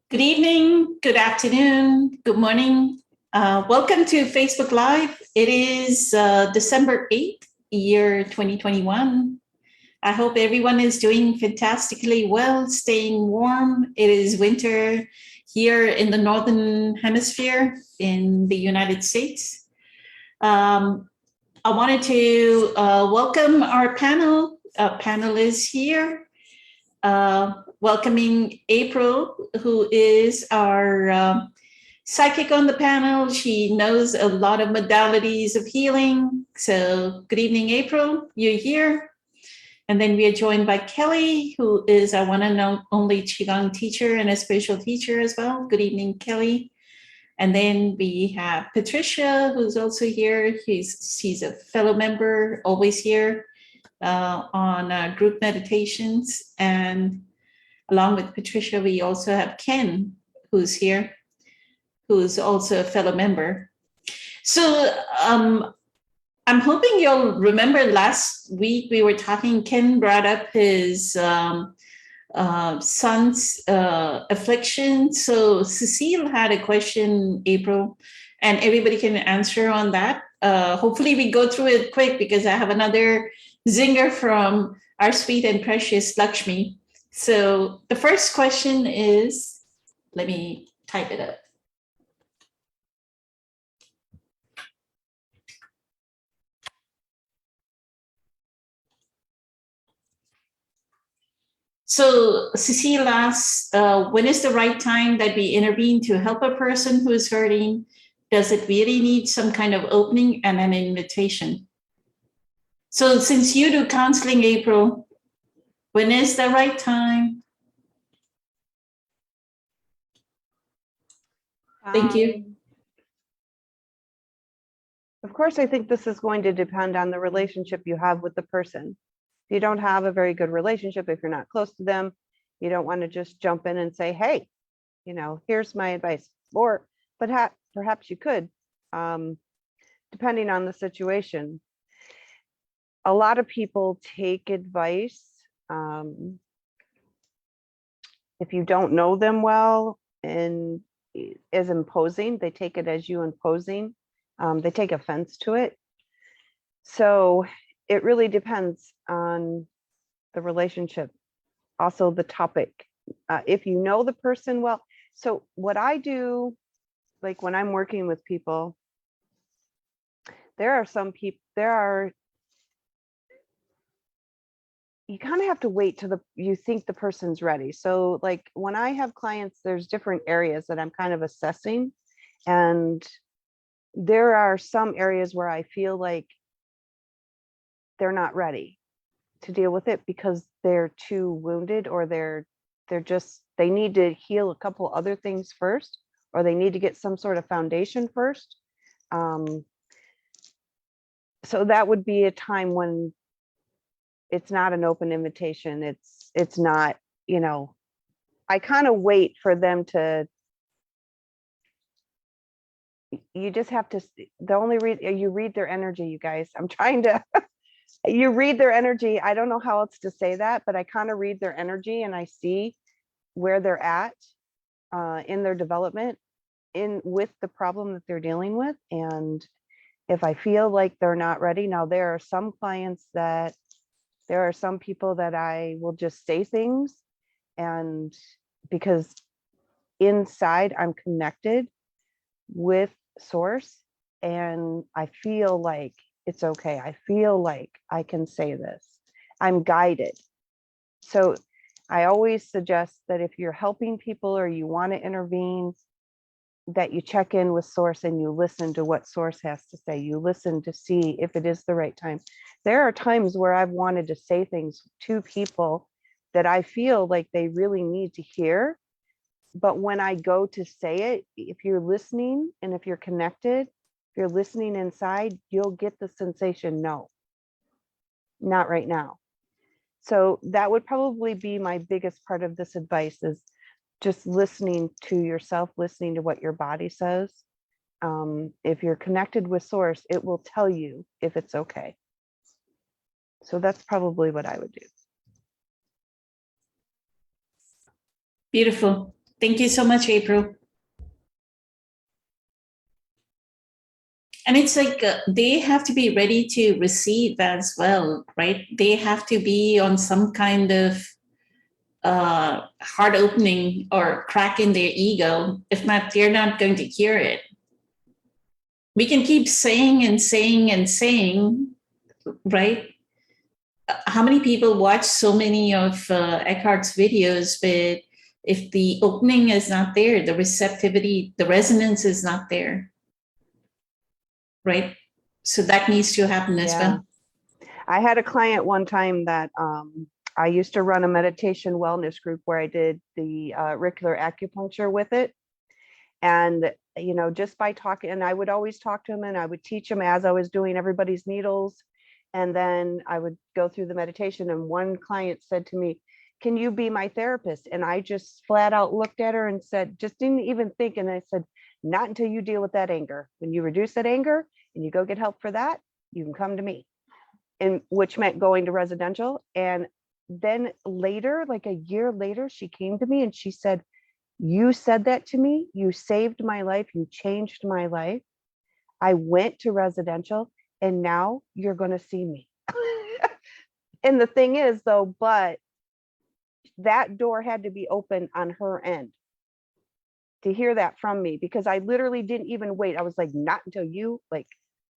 Good evening, good afternoon, good morning. Welcome to Facebook Live. It is December 8th, year 2021. I hope everyone is doing fantastically well, staying warm. It is winter here in the Northern Hemisphere in the United States. I wanted to welcome our panel. Panelists here. Welcoming April, who is our psychic on the panel. She knows a lot of modalities of healing. So good evening, April, you're here. And then we are joined by Kelly, who is our one and only Qigong teacher and a spiritual teacher as well. Good evening, Kelly. And then we have Patricia, who's also here. She's a fellow member, always here on group meditations. And along with Patricia, we also have Ken, who's here, who's also a fellow member. So I'm hoping you'll remember last week we were talking, Ken brought up his son's affliction. So Cecile had a question, April, and everybody can answer on that. Hopefully we go through it quick because I have another zinger from our sweet and precious Lakshmi. So the first question is, let me type it up. So Cecile asks, when is the right time that we intervene to help a person who is hurting? Does it really need some kind of opening and an invitation? So since you do counseling, April, when is the right time? Thank you. Of course, I think this is going to depend on the relationship you have with the person. If you don't have a very good relationship, if you're not close to them, you don't want to just jump in and say, hey, here's my advice. But perhaps you could, depending on the situation. A lot of people take advice if you don't know them well and is imposing. They take it as you imposing. They take offense to it. So it really depends on the relationship. Also the topic. If you know the person well. So what I do, like when I'm working with people, you kind of have to wait till you think the person's ready. So like when I have clients, there's different areas that I'm kind of assessing. And there are some areas where I feel like they're not ready to deal with it because they're too wounded, or they need to heal a couple other things first, or they need to get some sort of foundation first. So that would be a time when it's not an open invitation. It's not, I kind of wait for them to, you just have to, you read their energy, you guys. I'm trying to, you read their energy. I don't know how else to say that, but I kind of read their energy and I see where they're at in their development with the problem that they're dealing with. And if I feel like they're not ready, now there are some people that I will just say things, and because inside I'm connected with source and I feel like it's okay. I feel like I can say this. I'm guided. So I always suggest that if you're helping people or you want to intervene, that you check in with source and you listen to what source has to say. You listen to see if it is the right time. There are times where I've wanted to say things to people that I feel like they really need to hear. But when I go to say it, if you're listening and if you're connected, if you're listening inside, you'll get the sensation, no, not right now. So that would probably be my biggest part of this advice, is just listening to yourself, listening to what your body says. If you're connected with source, it will tell you if it's okay. So that's probably what I would do. Beautiful. Thank you so much, April. And it's like they have to be ready to receive as well, right? They have to be on some kind of heart opening or crack in their ego. If not, they're not going to hear it. We can keep saying and saying and saying, right? How many people watch so many of Eckhart's videos, but if the opening is not there, the receptivity, the resonance is not there, right? So that needs to happen as well. I had a client one time that I used to run a meditation wellness group where I did the auricular acupuncture with it. And, you know, just by talking, and I would always talk to him and I would teach him as I was doing everybody's needles. And then I would go through the meditation. And one client said to me, "Can you be my therapist?" And I just flat out looked at her and said, just didn't even think. And I said, "Not until you deal with that anger. When you reduce that anger and you go get help for that, you can come to me." And which meant going to residential. And then later, like a year later, she came to me and she said, "You said that to me. You saved my life. You changed my life. I went to residential and now you're going to see me." And the thing is though, but that door had to be open on her end to hear that from me, because I literally didn't even wait. I was like, "Not until you," like,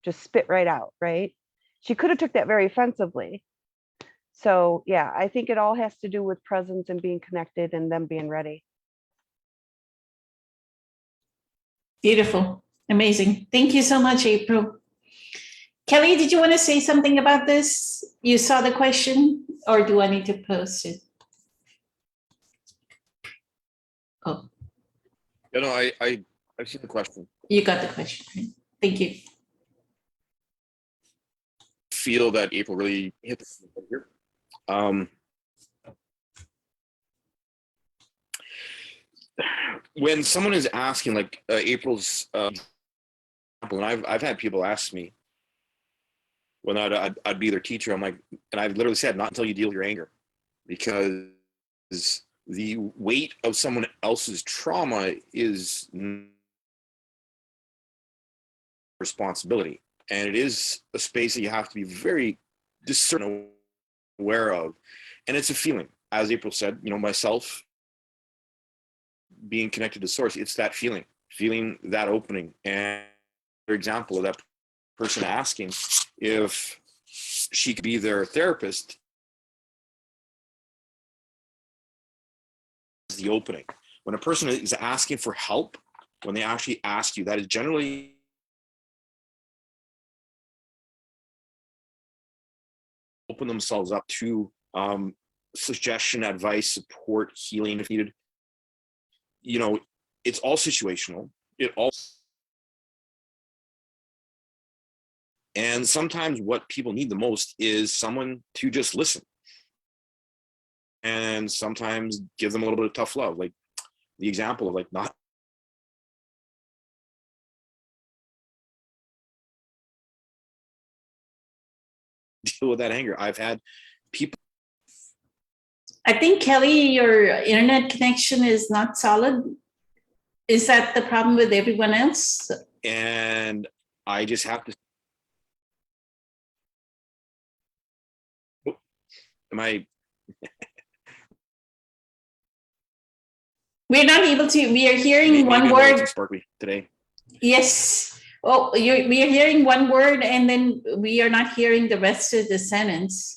just spit right out. Right. She could have took that very offensively. So yeah, I think it all has to do with presence and being connected and them being ready. Beautiful. Amazing. Thank you so much, April. Kelly, did you want to say something about this? You saw the question, or do I need to post it? Oh, You know, I've seen the question. you got the question. Right? Thank you. Feel that April really hit the here. When someone is asking, like April's, and I've had people ask me when I'd be their teacher. I'm like, and I've literally said, "Not until you deal with your anger," because the weight of someone else's trauma is responsibility, and it is a space that you have to be very discerning, aware of, and it's a feeling. As April said, you know, myself being connected to source, it's that feeling that opening. And for example of that person asking if she could be their therapist, the opening. When a person is asking for help, when they actually ask you, that is generally open themselves up to suggestion, advice, support, healing if needed. You know, it's all situational. And sometimes what people need the most is someone to just listen. And sometimes give them a little bit of tough love, like the example of like not deal with that anger. I've had people. I think, Kelly, your internet connection is not solid. Is that the problem with everyone else? And I just have to. Am I? We're not able to. We are hearing Maybe one I'm word. Sparkly today. Yes. Oh, we are hearing one word, and then we are not hearing the rest of the sentence.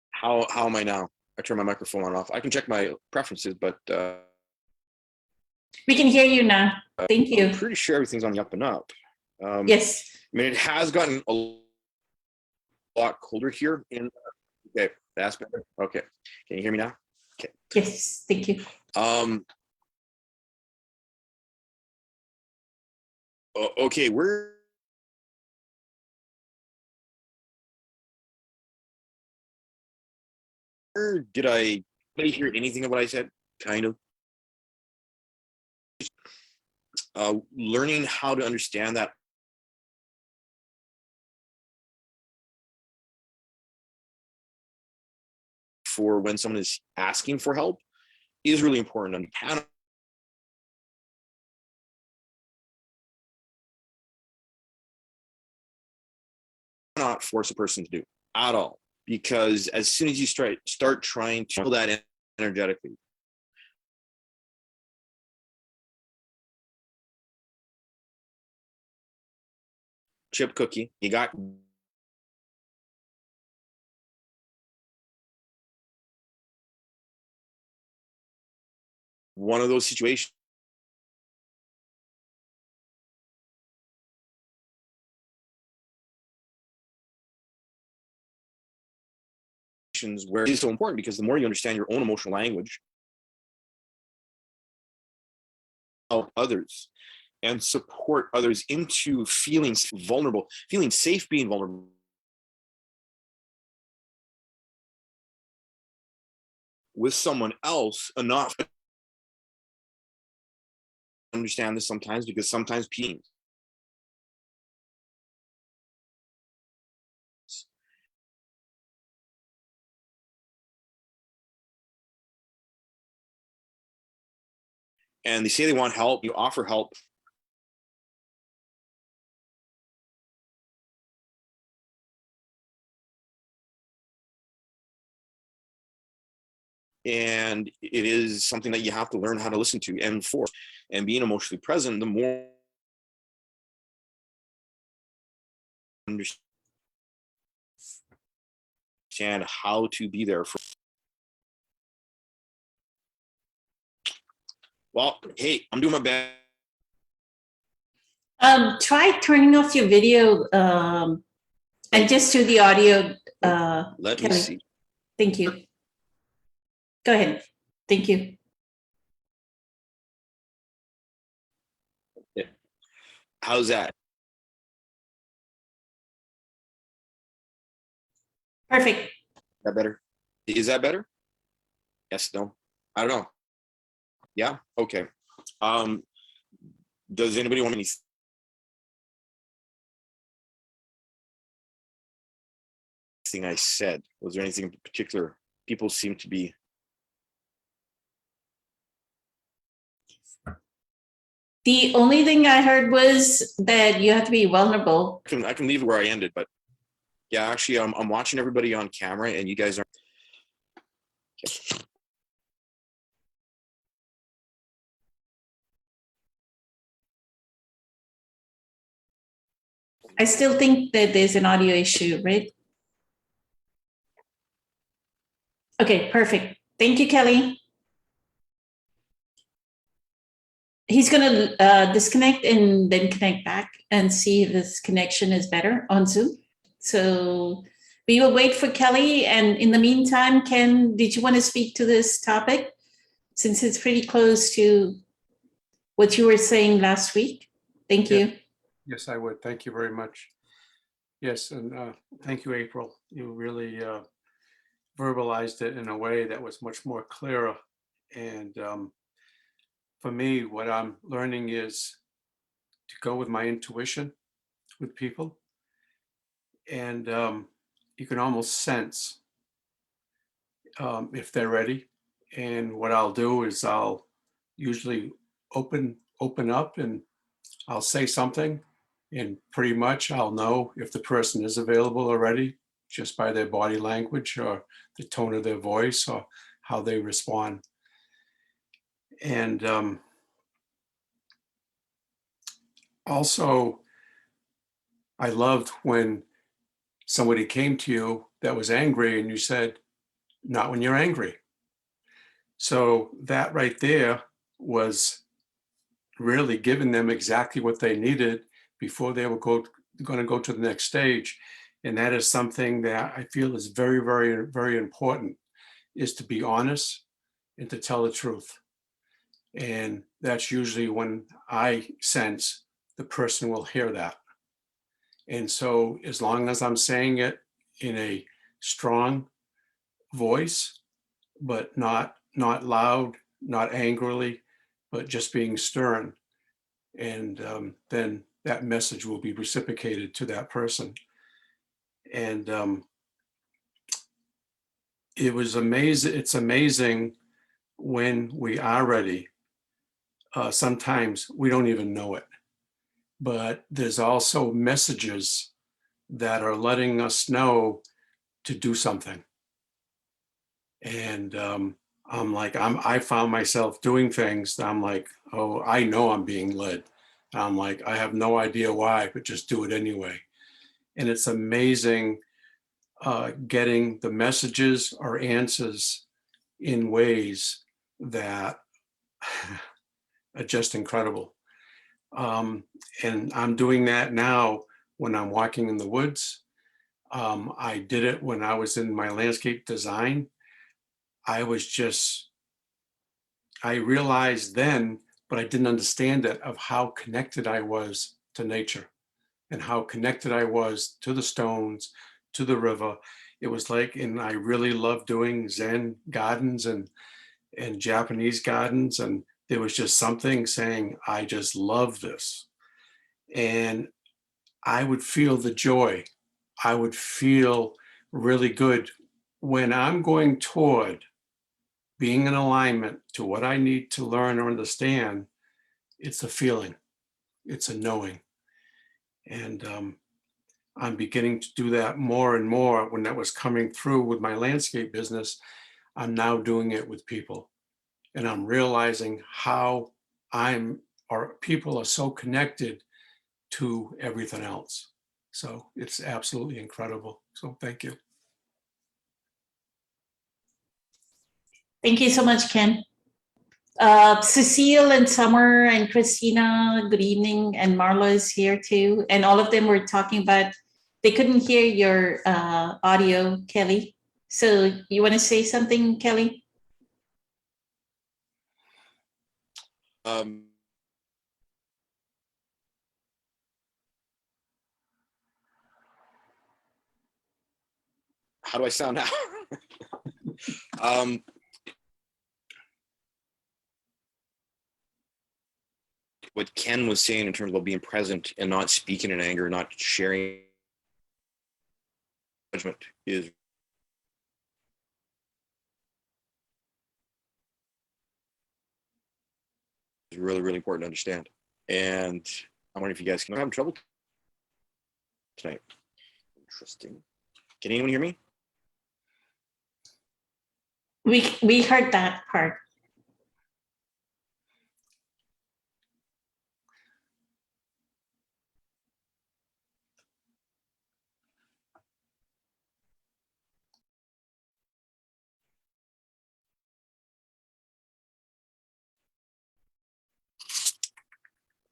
How am I now? I turn my microphone on off. I can check my preferences, but We can hear you now. Thank you. I'm pretty sure everything's on the up and up. Yes. I mean, it has gotten a lot colder here. Okay, that's better. Okay, can you hear me now? Okay. Yes. Thank you. Okay, did I hear anything of what I said? Kind of. Learning how to understand that for when someone is asking for help is really important. And cannot force a person to do at all, because as soon as you start trying to feel that energetically, chip cookie, you got one of those situations where it is so important, because the more you understand your own emotional language, help others and support others into feeling vulnerable, feeling safe being vulnerable with someone else, and not understand this sometimes, because sometimes people and they say they want help, you offer help, and it is something that you have to learn how to listen to and for, and being emotionally present, the more understand how to be there for. Well, hey, I'm doing my best. Try turning off your video and just do the audio. Let me Kelly. see. Thank you. Go ahead. Thank you. How's that? Perfect. That better? Is that better? Yes, no, I don't know. Yeah, okay. Does anybody want anything I said? Was there anything in particular? People seem to be. The only thing I heard was that you have to be vulnerable. I can leave where I ended, but yeah, actually, I'm watching everybody on camera, and you guys are. I still think that there's an audio issue, right? Okay, perfect. Thank you, Kelly. He's going to disconnect and then connect back and see if this connection is better on Zoom. So we will wait for Kelly. And in the meantime, Ken, did you want to speak to this topic, since it's pretty close to what you were saying last week? Thank you. Yes, I would. Thank you very much. Yes, and thank you, April. You really verbalized it in a way that was much more clearer. And for me, what I'm learning is to go with my intuition with people. And you can almost sense if they're ready. And what I'll do is I'll usually open up, and I'll say something, and pretty much I'll know if the person is available already just by their body language or the tone of their voice or how they respond. And also, I loved when somebody came to you that was angry and you said, "Not when you're angry." So that right there was really giving them exactly what they needed before they were going to go to the next stage. And that is something that I feel is very, very, very important, is to be honest and to tell the truth. And that's usually when I sense the person will hear that. And so as long as I'm saying it in a strong voice, but not loud, not angrily, but just being stern, and then that message will be reciprocated to that person. And it was amazing. It's amazing when we are ready. Sometimes we don't even know it, but there's also messages that are letting us know to do something. And I found myself doing things that I'm like, oh, I know I'm being led. I'm like, I have no idea why, but just do it anyway. And it's amazing getting the messages or answers in ways that are just incredible. And I'm doing that now when I'm walking in the woods. I did it when I was in my landscape design. I realized then, but I didn't understand it, of how connected I was to nature and how connected I was to the stones, to the river. It was like, and I really loved doing Zen gardens and Japanese gardens. And there was just something saying, I just love this. And I would feel the joy. I would feel really good when I'm going toward being in alignment to what I need to learn or understand. It's a feeling, it's a knowing. And I'm beginning to do that more and more. When that was coming through with my landscape business, I'm now doing it with people. And I'm realizing how people are so connected to everything else. So it's absolutely incredible. So thank you. Thank you so much, Ken. Cecile and Summer and Christina, good evening. And Marla is here too. And all of them were talking about, they couldn't hear your audio, Kelly. So you want to say something, Kelly? How do I sound now? What Ken was saying in terms of being present and not speaking in anger, not sharing judgment is really, really important to understand. And I'm wondering if you guys can. I'm having trouble tonight. Interesting. Can anyone hear me? We heard that part.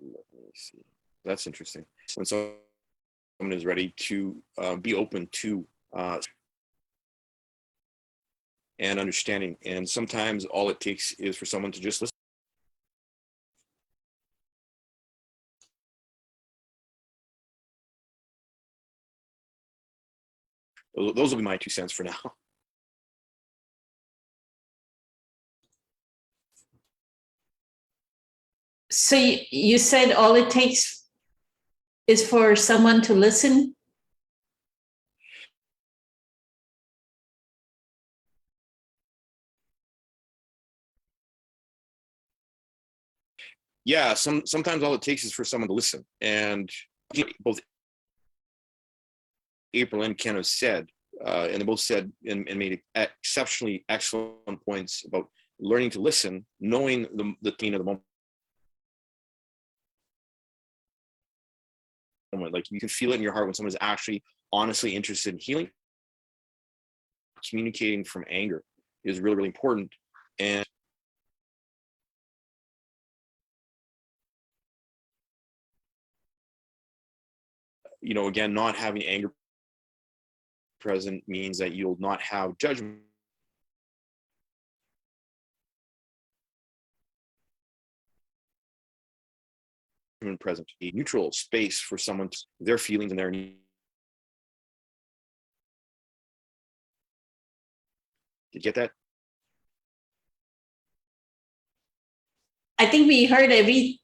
Let me see. That's interesting. When someone is ready to be open to and understanding, and sometimes all it takes is for someone to just listen. Those will be my 2 cents for now. So you said all it takes is for someone to listen? Yeah, sometimes all it takes is for someone to listen. And both April and Ken have said, and they both said and made exceptionally excellent points about learning to listen, knowing the theme of the moment. Like you can feel it in your heart when someone is actually honestly interested in healing. Communicating from anger is really, really important. And again, not having anger present means that you'll not have judgment present, a neutral space for someone, their feelings and their needs. Did you get that? I think we heard every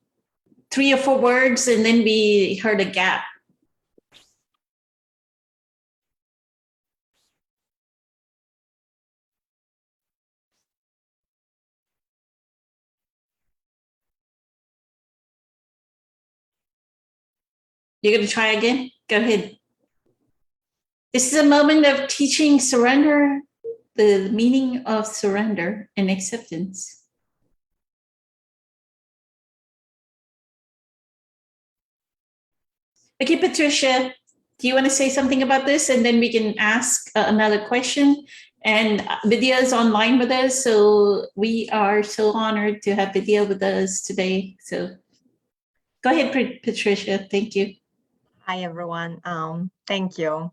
3 or 4 words, and then we heard a gap. You're going to try again? Go ahead. This is a moment of teaching surrender, the meaning of surrender and acceptance. Okay, Patricia, do you want to say something about this? And then we can ask another question. And Vidya is online with us, so we are so honored to have Vidya with us today. So go ahead, Patricia. Thank you. Hi, everyone. Thank you.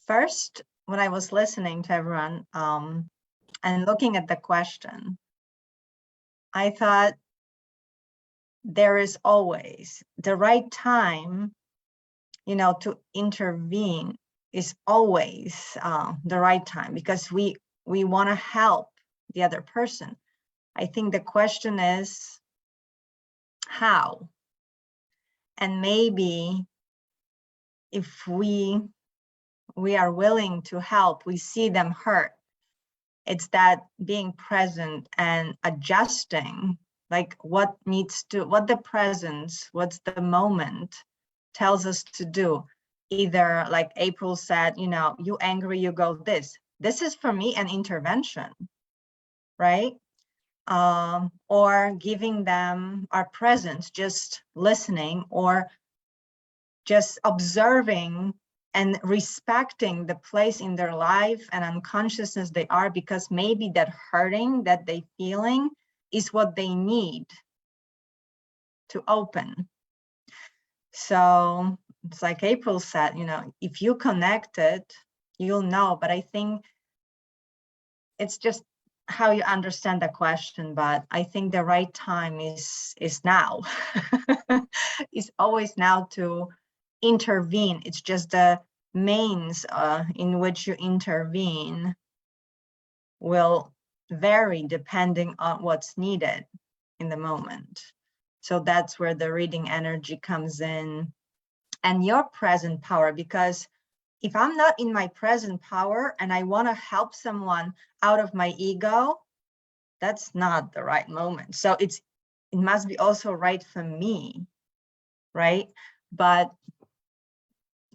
First, when I was listening to everyone and looking at the question, I thought there is always the right time, to intervene is always the right time because we want to help the other person. I think the question is how, and maybe if we are willing to help, we see them hurt. It's that being present and adjusting, like what's the presence, what's the moment tells us to do. Either like April said, you angry, you go this. This is for me an intervention, right? Or giving them our presence, just listening or just observing and respecting the place in their life and unconsciousness they are, because maybe that hurting that they feeling is what they need to open. So it's like April said, if you connect it, you'll know. But I think it's just how you understand the question. But I think the right time is now. It's always now to intervene. It's just the means in which you intervene will vary depending on what's needed in the moment. So that's where the reading energy comes in and your present power, because if I'm not in my present power and I want to help someone out of my ego, that's not the right moment. So it must be also right for me, right? But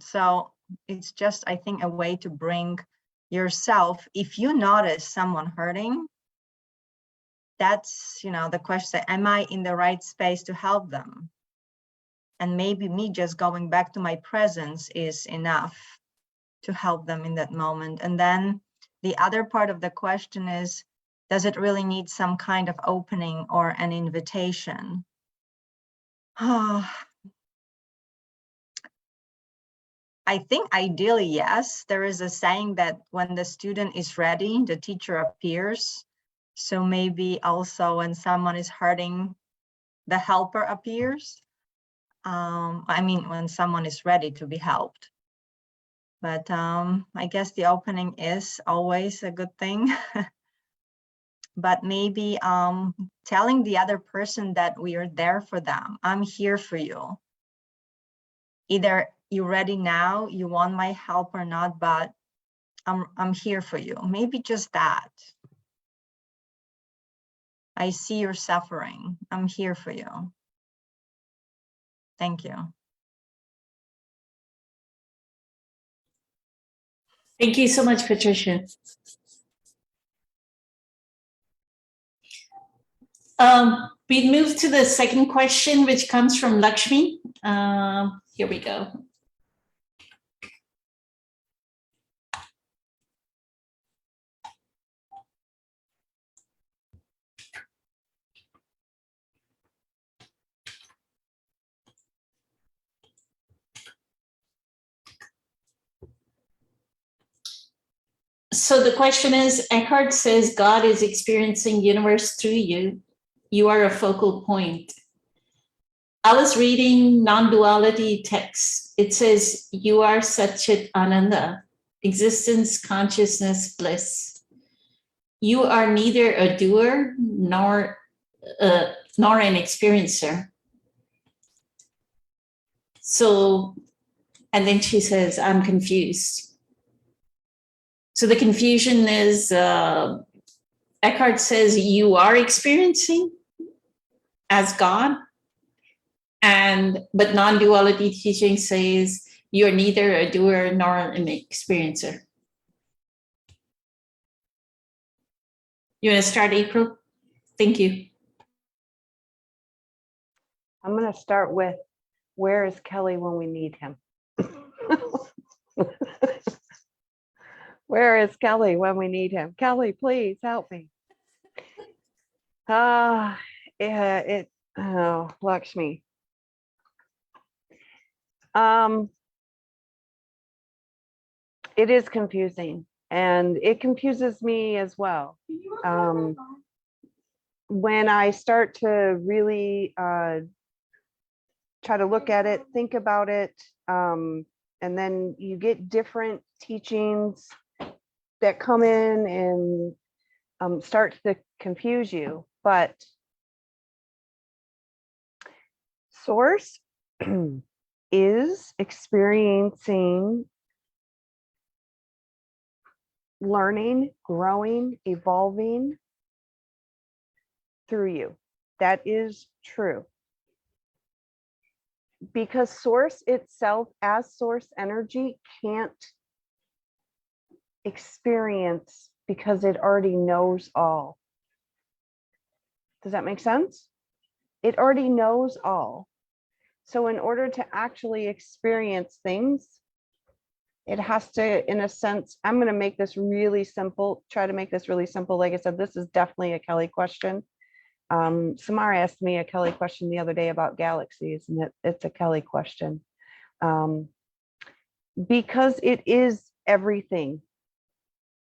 so it's just, I think, a way to bring yourself, if you notice someone hurting, that's, the question, am I in the right space to help them? And maybe me just going back to my presence is enough to help them in that moment. And then the other part of the question is, does it really need some kind of opening or an invitation? I think ideally, yes. There is a saying that when the student is ready, the teacher appears. So maybe also when someone is hurting, the helper appears. When someone is ready to be helped. But I guess the opening is always a good thing. But maybe telling the other person that we are there for them. I'm here for you. Either you're ready now, you want my help or not, but I'm here for you. Maybe just that. I see your suffering. I'm here for you. Thank you. Thank you so much, Patricia. We move to the second question, which comes from Lakshmi. Here we go. So the question is, Eckhart says God is experiencing universe through you. You are a focal point. I was reading non-duality text. It says, you are Satchit Ananda, existence, consciousness, bliss. You are neither a doer nor an experiencer. So, and then she says, I'm confused. So the confusion is, Eckhart says you are experiencing as God, but non-duality teaching says you're neither a doer nor an experiencer. You want to start, April? Thank you. I'm going to start with, where is Kelly when we need him? Where is Kelly when we need him? Kelly, please help me. Yeah, oh, Lakshmi. It is confusing, and it confuses me as well. When I start to really try to look at it, think about it, and then you get different teachings that come in and start to confuse you. But Source is experiencing, learning, growing, evolving through you. That is true. Because Source itself, as source energy, can't experience because it already knows all. Does that make sense? It already knows all. So in order to actually experience things, it has to, in a sense, I'm going to make this really simple, try to make this really simple. Like I said, this is definitely a Kelly question. Samara asked me a Kelly question the other day about galaxies, and it's a Kelly question. Because it is everything,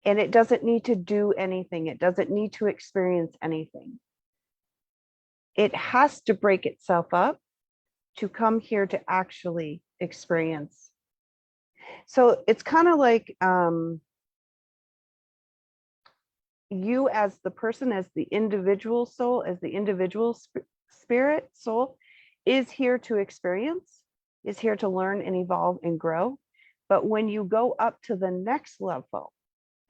and it doesn't need to do anything. It doesn't need to experience anything. It has to break itself up to come here to actually experience. So it's kind of like you as the person, as the individual soul, as the individual spirit soul is here to experience, is here to learn and evolve and grow. But when you go up to the next level,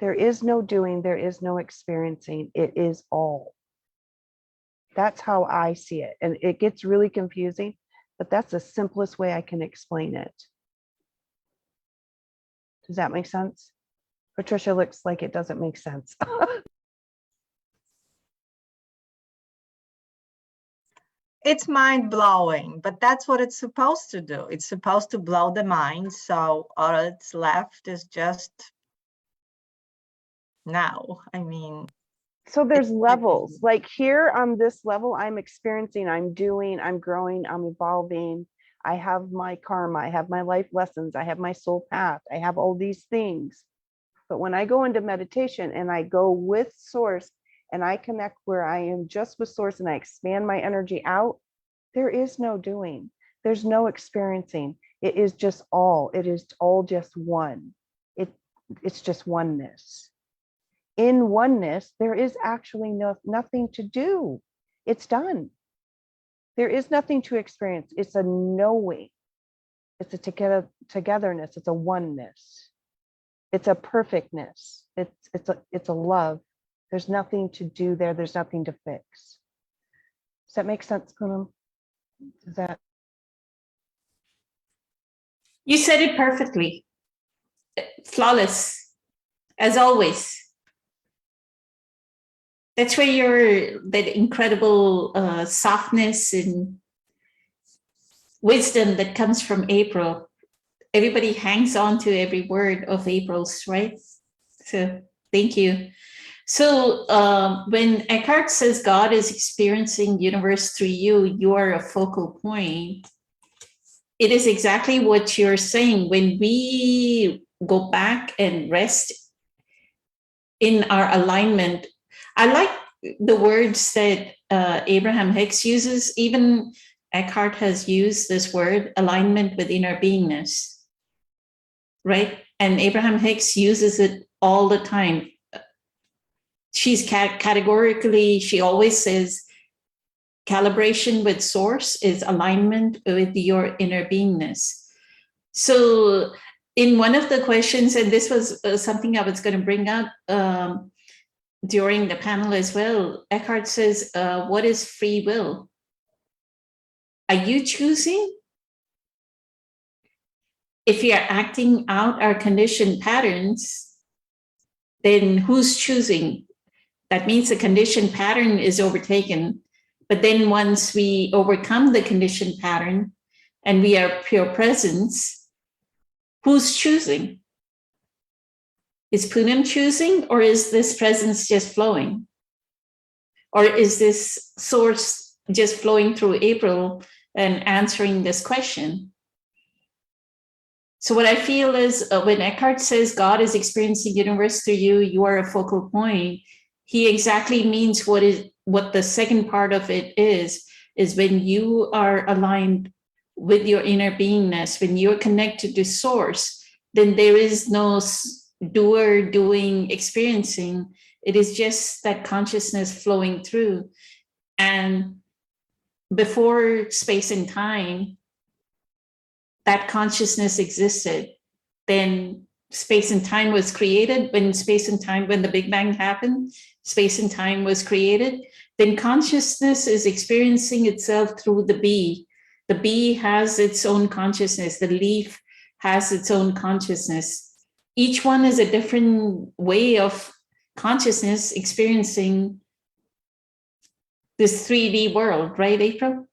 there is no doing, there is no experiencing, it is all. That's how I see it. And it gets really confusing, but that's the simplest way I can explain it. Does that make sense? Patricia looks like it doesn't make sense. It's mind blowing, but that's what it's supposed to do. It's supposed to blow the mind. So all that's left is just now. I mean, So there's levels. Like here on this level, I'm experiencing, I'm doing, I'm growing, I'm evolving. I have my karma, I have my life lessons, I have my soul path, I have all these things. But when I go into meditation and I go with Source and I connect where I am just with Source and I expand my energy out, there is no doing. There's no experiencing. It is just all. It is all just one. It's just oneness. In oneness, there is actually nothing to do. It's done. There is nothing to experience. It's a knowing. It's a togetherness. It's a oneness. It's a perfectness. It's a love. There's nothing to do there. There's nothing to fix. Does that make sense, Poonam? Is that? You said it perfectly. Flawless, as always. That's where that incredible softness and wisdom that comes from April. Everybody hangs on to every word of April's, right? So thank you. So when Eckhart says God is experiencing universe through you, you are a focal point. It is exactly what you're saying. When we go back and rest in our alignment, I like the words that Abraham Hicks uses. Even Eckhart has used this word, alignment with inner beingness, right? And Abraham Hicks uses it all the time. She's categorically, she always says, calibration with Source is alignment with your inner beingness. So in one of the questions, and this was something I was going to bring up during the panel as well, Eckhart says, what is free will? Are you choosing? If we are acting out our conditioned patterns, then who's choosing? That means the conditioned pattern is overtaken. But then once we overcome the conditioned pattern and we are pure presence, who's choosing? Is Poonam choosing, or is this presence just flowing? Or is this source just flowing through April and answering this question? So what I feel is when Eckhart says God is experiencing universe through you, you are a focal point, he exactly means what the second part of it is when you are aligned with your inner beingness, when you're connected to source, then there is no doer, doing, experiencing. It is just that consciousness flowing through. And before space and time, that consciousness existed. Then space and time was created. When the Big Bang happened, space and time was created. Then consciousness is experiencing itself through the bee. The bee has its own consciousness. The leaf has its own consciousness. Each one is a different way of consciousness experiencing this 3D world, right, April?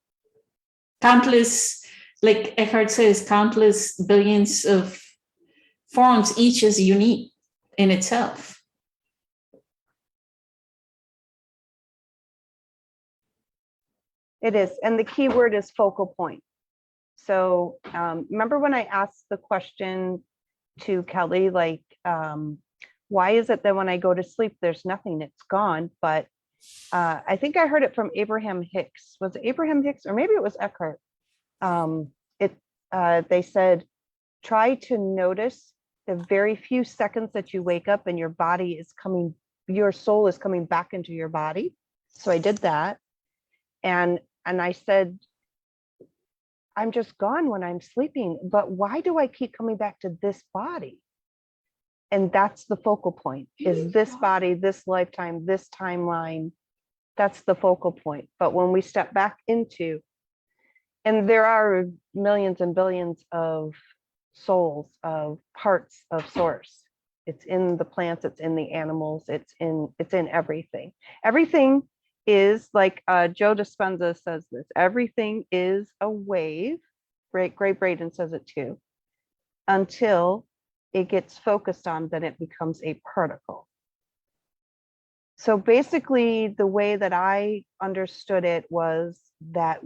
Countless, like Eckhart says, countless billions of forms, each is unique in itself. It is. And the key word is focal point. So remember when I asked the question to Kelly, like, why is it that when I go to sleep, there's nothing, it's gone? But I think I heard it from Abraham Hicks. Was it Abraham Hicks, or maybe it was Eckhart? They said, try to notice the very few seconds that you wake up and your body is coming, your soul is coming back into your body. So I did that. And I said, I'm just gone when I'm sleeping, but why do I keep coming back to this body? And that's the focal point, is this body, this lifetime, this timeline. That's the focal point. But when we step back into, and there are millions and billions of souls, of parts of source. It's in the plants, it's in the animals, it's in everything. Everything is like Joe Dispenza says this, everything is a wave, Gray Braden says it too, until it gets focused on, then it becomes a particle. So basically the way that I understood it was that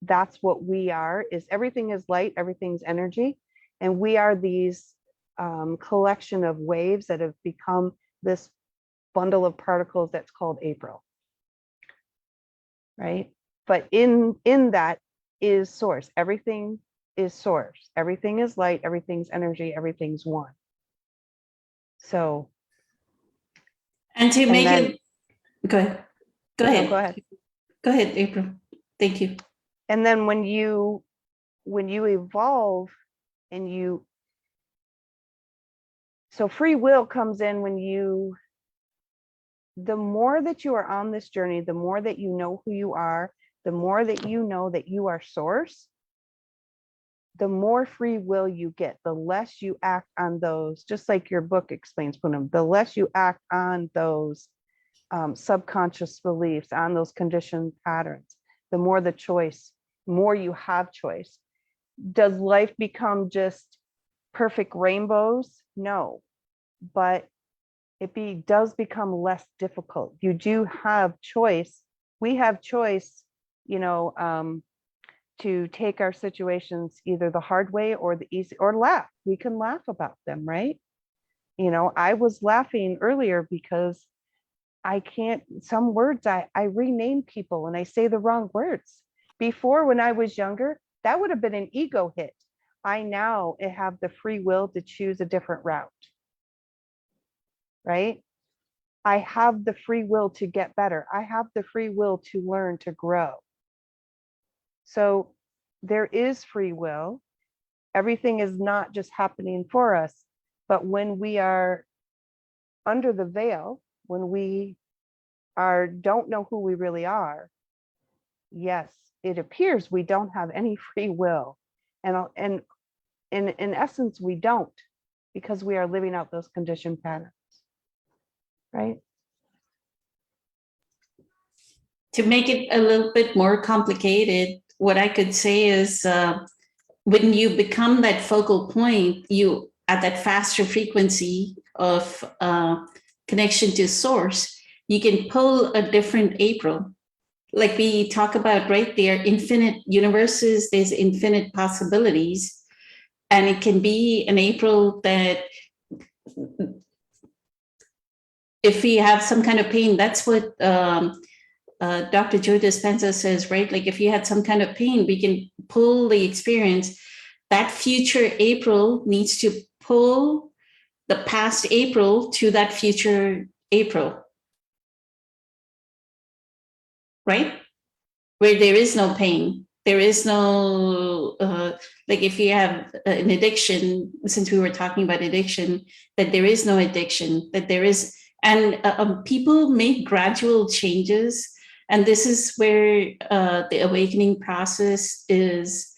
that's what we are, is everything is light, everything's energy. And we are these collection of waves that have become this bundle of particles that's called April. Right? But in that is source. Everything is source. Everything is light, everything's energy, everything's one. So. And to make it, go ahead. Go ahead. No, go ahead. Go ahead, April. Thank you. And then when you evolve and so free will comes in when the more that you are on this journey, the more that you know who you are, the more that you know that you are source, the more free will you get, the less you act on those, just like your book explains, Poonam, the less you act on those subconscious beliefs, on those conditioned patterns, the more the choice, more you have choice. Does life become just perfect rainbows? No, but it does become less difficult. You do have choice. We have choice, to take our situations either the hard way or the easy, or laugh. We can laugh about them, right? I was laughing earlier because I can't, some words I rename people and I say the wrong words. Before, when I was younger, that would have been an ego hit. I now have the free will to choose a different route. Right? I have the free will to get better. I have the free will to learn, to grow. So there is free will. Everything is not just happening for us, but when we are under the veil, when we don't know who we really are, yes, it appears we don't have any free will. And in essence, we don't, because we are living out those conditioned patterns. Right? To make it a little bit more complicated, what I could say is when you become that focal point, you at that faster frequency of connection to source, you can pull a different April. Like we talk about right there, infinite universes, there's infinite possibilities. And it can be an April that if we have some kind of pain, that's what Dr. Joe Dispenza says, right? Like if you had some kind of pain, we can pull the experience. That future April needs to pull the past April to that future April. Right? Where there is no pain. There is no, like if you have an addiction, since we were talking about addiction, that there is no addiction, that there is, and people make gradual changes. And this is where the awakening process is,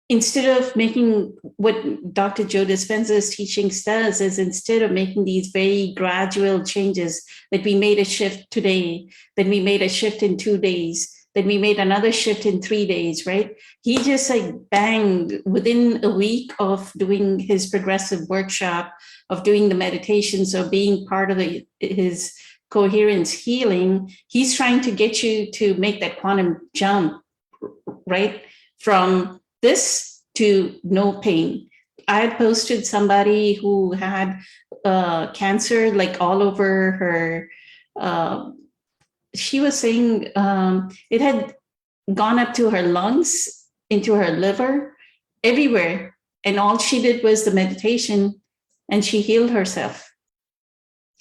instead of making what Dr. Joe Dispenza's teachings does is instead of making these very gradual changes, that we made a shift today, then we made a shift in 2 days, then we made another shift in 3 days, right? He just like bang, within a week of doing his progressive workshop, of doing the meditations, or being part of his coherence healing, he's trying to get you to make that quantum jump, right? From this to no pain. I had posted somebody who had cancer like all over her. She was saying it had gone up to her lungs, into her liver, everywhere. And all she did was the meditation and she healed herself.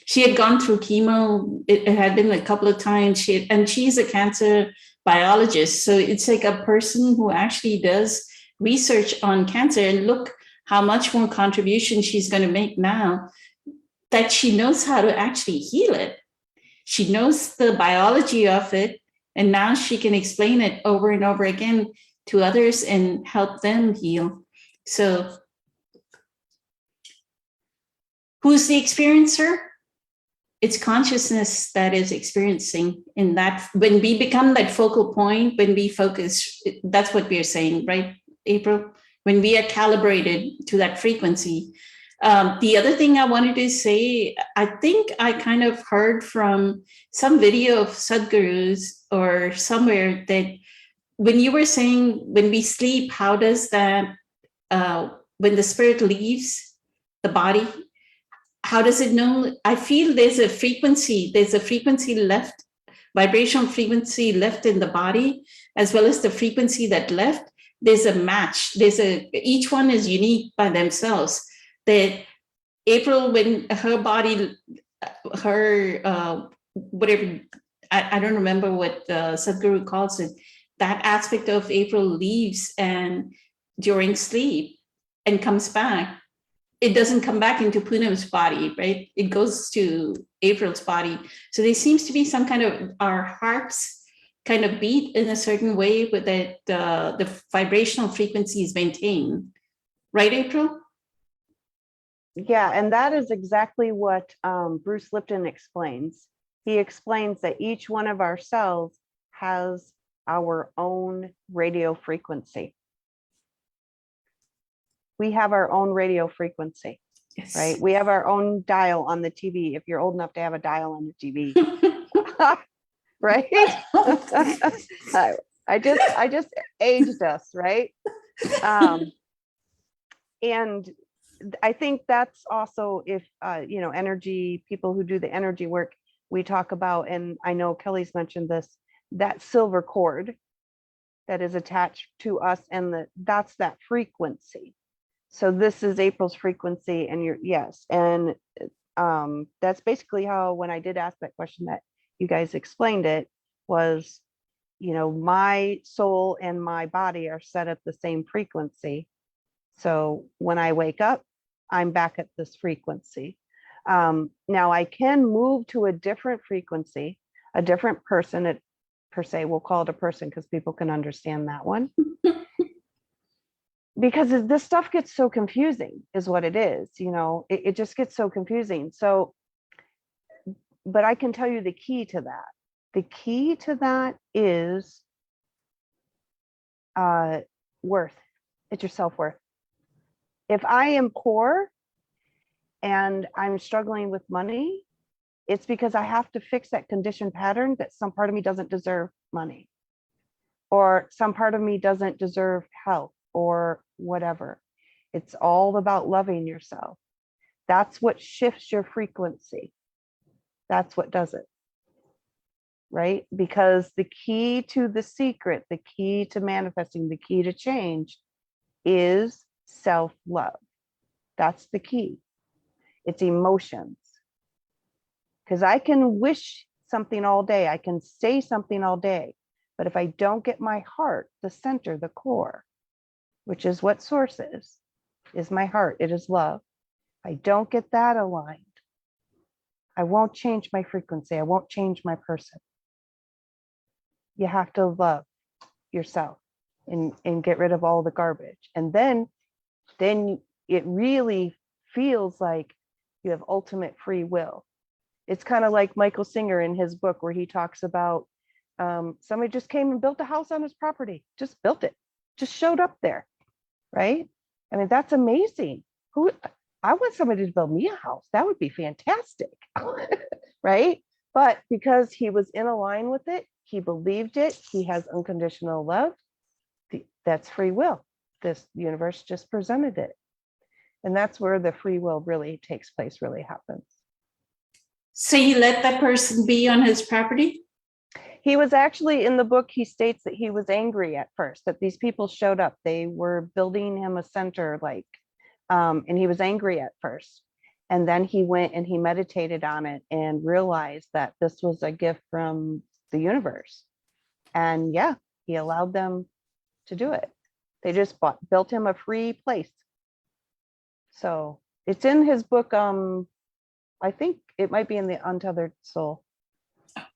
She had gone through chemo. It had been a couple of times. And she's a cancer biologist. So it's like a person who actually does research on cancer, and look how much more contribution she's going to make now that she knows how to actually heal it. She knows the biology of it, and now she can explain it over and over again to others and help them heal. So who's the experiencer? It's consciousness that is experiencing. In that, when we become that focal point, when we focus, that's what we're saying, right, April? When we are calibrated to that frequency. The other thing I wanted to say, I think I kind of heard from some video of Sadhguru's or somewhere that when you were saying when we sleep, how does that, when the spirit leaves the body, how does it know? I feel there's a frequency left, vibrational frequency left in the body, as well as the frequency that left. There's a match. Each one is unique by themselves. That April, when her body, whatever, I don't remember what Sadhguru calls it, that aspect of April leaves and during sleep and comes back. It doesn't come back into Poonam's body, right? It goes to April's body. So there seems to be some kind of, our hearts kind of beat in a certain way, but that the vibrational frequency is maintained. Right, April? Yeah, and that is exactly what Bruce Lipton explains. He explains that each one of our cells has our own radio frequency. We have our own radio frequency, Yes. right? We have our own dial on the TV, if you're old enough to have a dial on the TV. Right? I just aged us, right? And I think that's also, if energy, people who do the energy work, we talk about, and I know Kelly's mentioned this, that silver cord that is attached to us, and that's that frequency. So this is April's frequency, and yes, and that's basically how, when I did ask that question that you guys explained it, was, my soul and my body are set at the same frequency. So when I wake up, I'm back at this frequency. Now I can move to a different frequency. a different person, it per se, we'll call it a person because people can understand that one. Because this stuff gets so confusing is what it is, you know, it just gets so confusing. So, but I can tell you the key to that. The key to that is worth. It's your self-worth. If I am poor and I'm struggling with money, it's because I have to fix that conditioned pattern that some part of me doesn't deserve money, or some part of me doesn't deserve health, or whatever. It's all about loving yourself. That's what shifts your frequency. That's what does it. Right? Because the key to the secret, the key to manifesting, the key to change is self-love. That's the key. It's emotions. Because I can wish something all day, I can say something all day, but if I don't get my heart, the center, the core, which is what source is my heart, it is love. If I don't get that aligned, I won't change my frequency, I won't change my person. You have to love yourself and get rid of all the garbage. And then it really feels like you have ultimate free will. It's kind of like Michael Singer in his book where he talks about somebody just came and built a house on his property, just built it, just showed up there, right? I mean, that's amazing. I want somebody to build me a house. That would be fantastic, right? But because he was in a line with it, he believed it, he has unconditional love, that's free will. This universe just presented it. And that's where the free will really takes place, really happens. So you let that person be on his property? He was actually, in the book, he states that he was angry at first, that these people showed up. They were building him a center, like, and he was angry at first. And then he went and he meditated on it and realized that this was a gift from the universe. And yeah, he allowed them to do it. They just built him a free place. So it's in his book. I think it might be in the Untethered Soul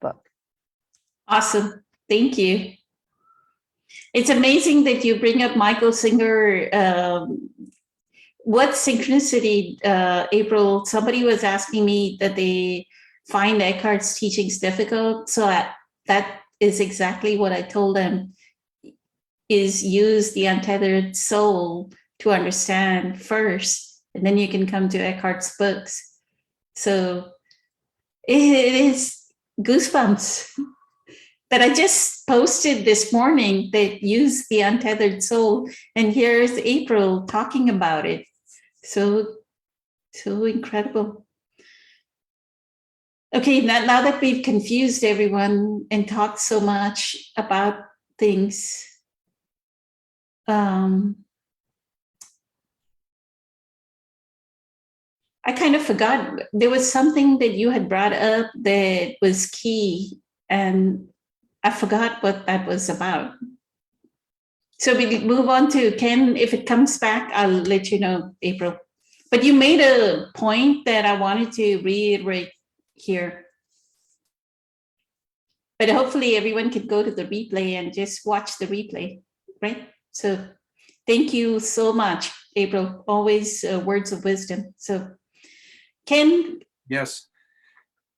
book. Awesome. Thank you. It's amazing that you bring up Michael Singer. What synchronicity, April? Somebody was asking me that they find Eckhart's teachings difficult. So that is exactly what I told them, is use the Untethered Soul to understand first, and then you can come to Eckhart's books. So it is goosebumps that I just posted this morning that use the Untethered Soul, and here's April talking about it. So incredible. Okay, now that we've confused everyone and talked so much about things, I kind of forgot. There was something that you had brought up that was key, and I forgot what that was about. So we move on to Ken. If it comes back, I'll let you know, April. But you made a point that I wanted to reiterate here. But hopefully everyone can go to the replay and just watch the replay, right? So thank you so much, April. Always words of wisdom. So Ken? Yes.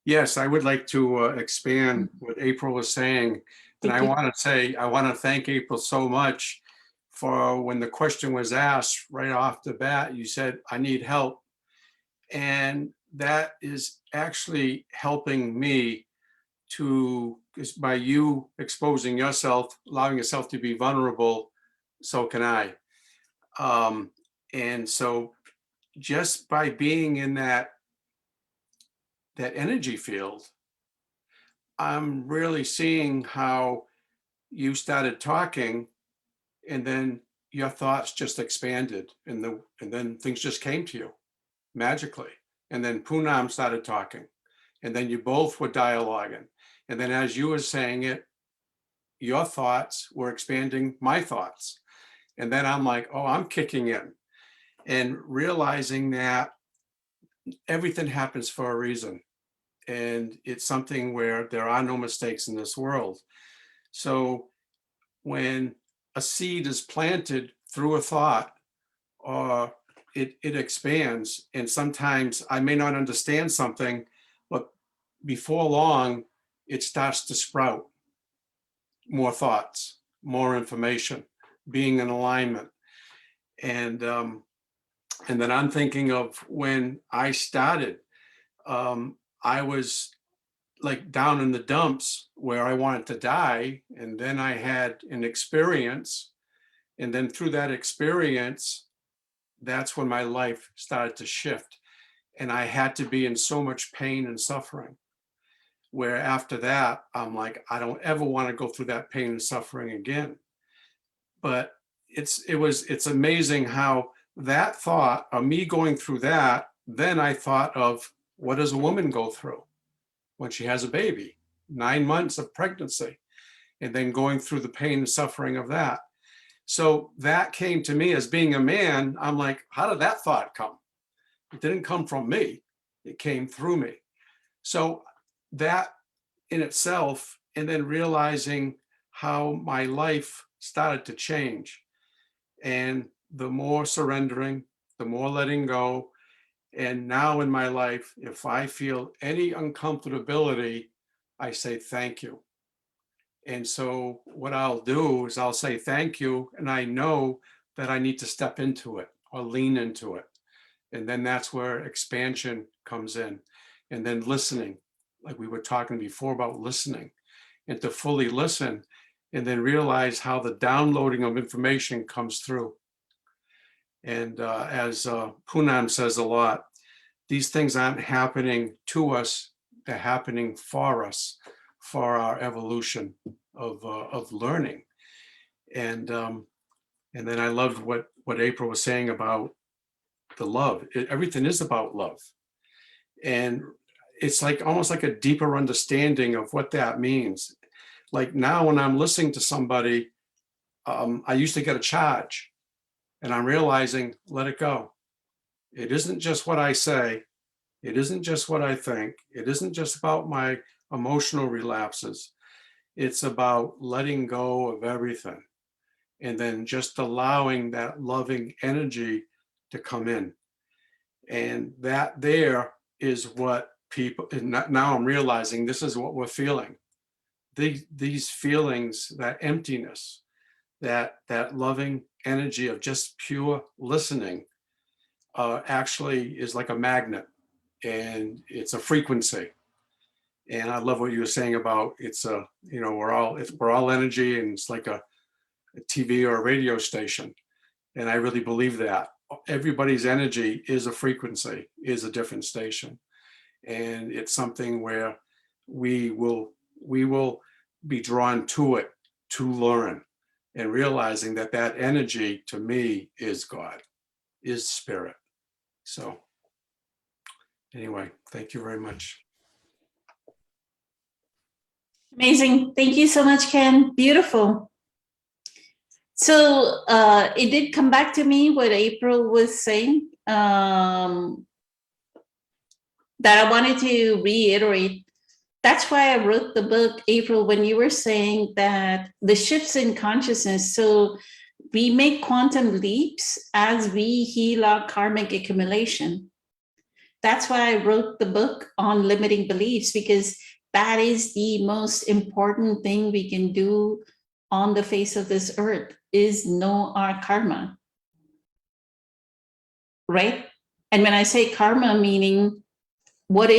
Yes, I would like to expand what April was saying. And I want to thank April so much for when the question was asked right off the bat, you said, I need help. And that is actually helping me to, by you exposing yourself, allowing yourself to be vulnerable, so can I. And so just by being in that energy field, I'm really seeing how you started talking and then your thoughts just expanded and then things just came to you magically. And then Poonam started talking and then you both were dialoguing. And then as you were saying it, your thoughts were expanding my thoughts. And then I'm like, oh, I'm kicking in and realizing that everything happens for a reason. And it's something where there are no mistakes in this world. So when a seed is planted through a thought, or it expands, and sometimes I may not understand something, but before long, it starts to sprout more thoughts, more information, being in alignment. And then I'm thinking of when I started, I was like down in the dumps where I wanted to die. And then I had an experience. And then through that experience, that's when my life started to shift. And I had to be in so much pain and suffering, where after that, I'm like, I don't ever want to go through that pain and suffering again. But it's amazing how that thought of me going through that, then I thought of, what does a woman go through when she has a baby? 9 months of pregnancy, and then going through the pain and suffering of that. So that came to me as being a man. I'm like, how did that thought come? It didn't come from me. It came through me. So that in itself, and then realizing how my life started to change. And the more surrendering, the more letting go. And now in my life, if I feel any uncomfortability, I say thank you. And so what I'll do is I'll say thank you, and I know that I need to step into it or lean into it. And then that's where expansion comes in. And then listening, like we were talking before about listening, and to fully listen, and then realize how the downloading of information comes through. And as Poonam says a lot, these things aren't happening to us, they're happening for us, for our evolution of learning. And then I loved what April was saying about the love. Everything is about love. And it's like almost like a deeper understanding of what that means. Like now when I'm listening to somebody, I used to get a charge, and I'm realizing, let it go. It isn't just what I say. It isn't just what I think. It isn't just about my emotional relapses. It's about letting go of everything, and then just allowing that loving energy to come in. And that there is what people, and now I'm realizing this is what we're feeling. These feelings, that emptiness, that loving energy of just pure listening, actually is like a magnet, and it's a frequency. And I love what you were saying about it's a, we're all energy, and it's like a TV or a radio station. And I really believe that everybody's energy is a frequency, is a different station. And it's something where we will be drawn to it to learn, and realizing that that energy to me is God, is spirit. So anyway, thank you very much. Amazing. Thank you so much, Ken. Beautiful. So it did come back to me what April was saying, that I wanted to reiterate. That's why I wrote the book, April, when you were saying that the shifts in consciousness. So we make quantum leaps as we heal our karmic accumulation. That's why I wrote the book on limiting beliefs, because that is the most important thing we can do on the face of this earth, is know our karma, right? And when I say karma, meaning what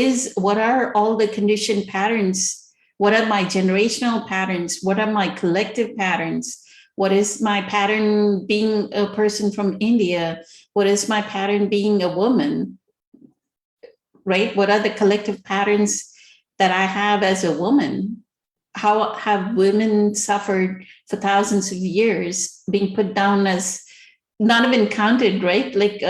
are all the conditioned patterns? What are my generational patterns? What are my collective patterns? What is my pattern being a person from India? What is my pattern being a woman, right? What are the collective patterns that I have as a woman? How have women suffered for thousands of years, being put down as not even counted, right? Like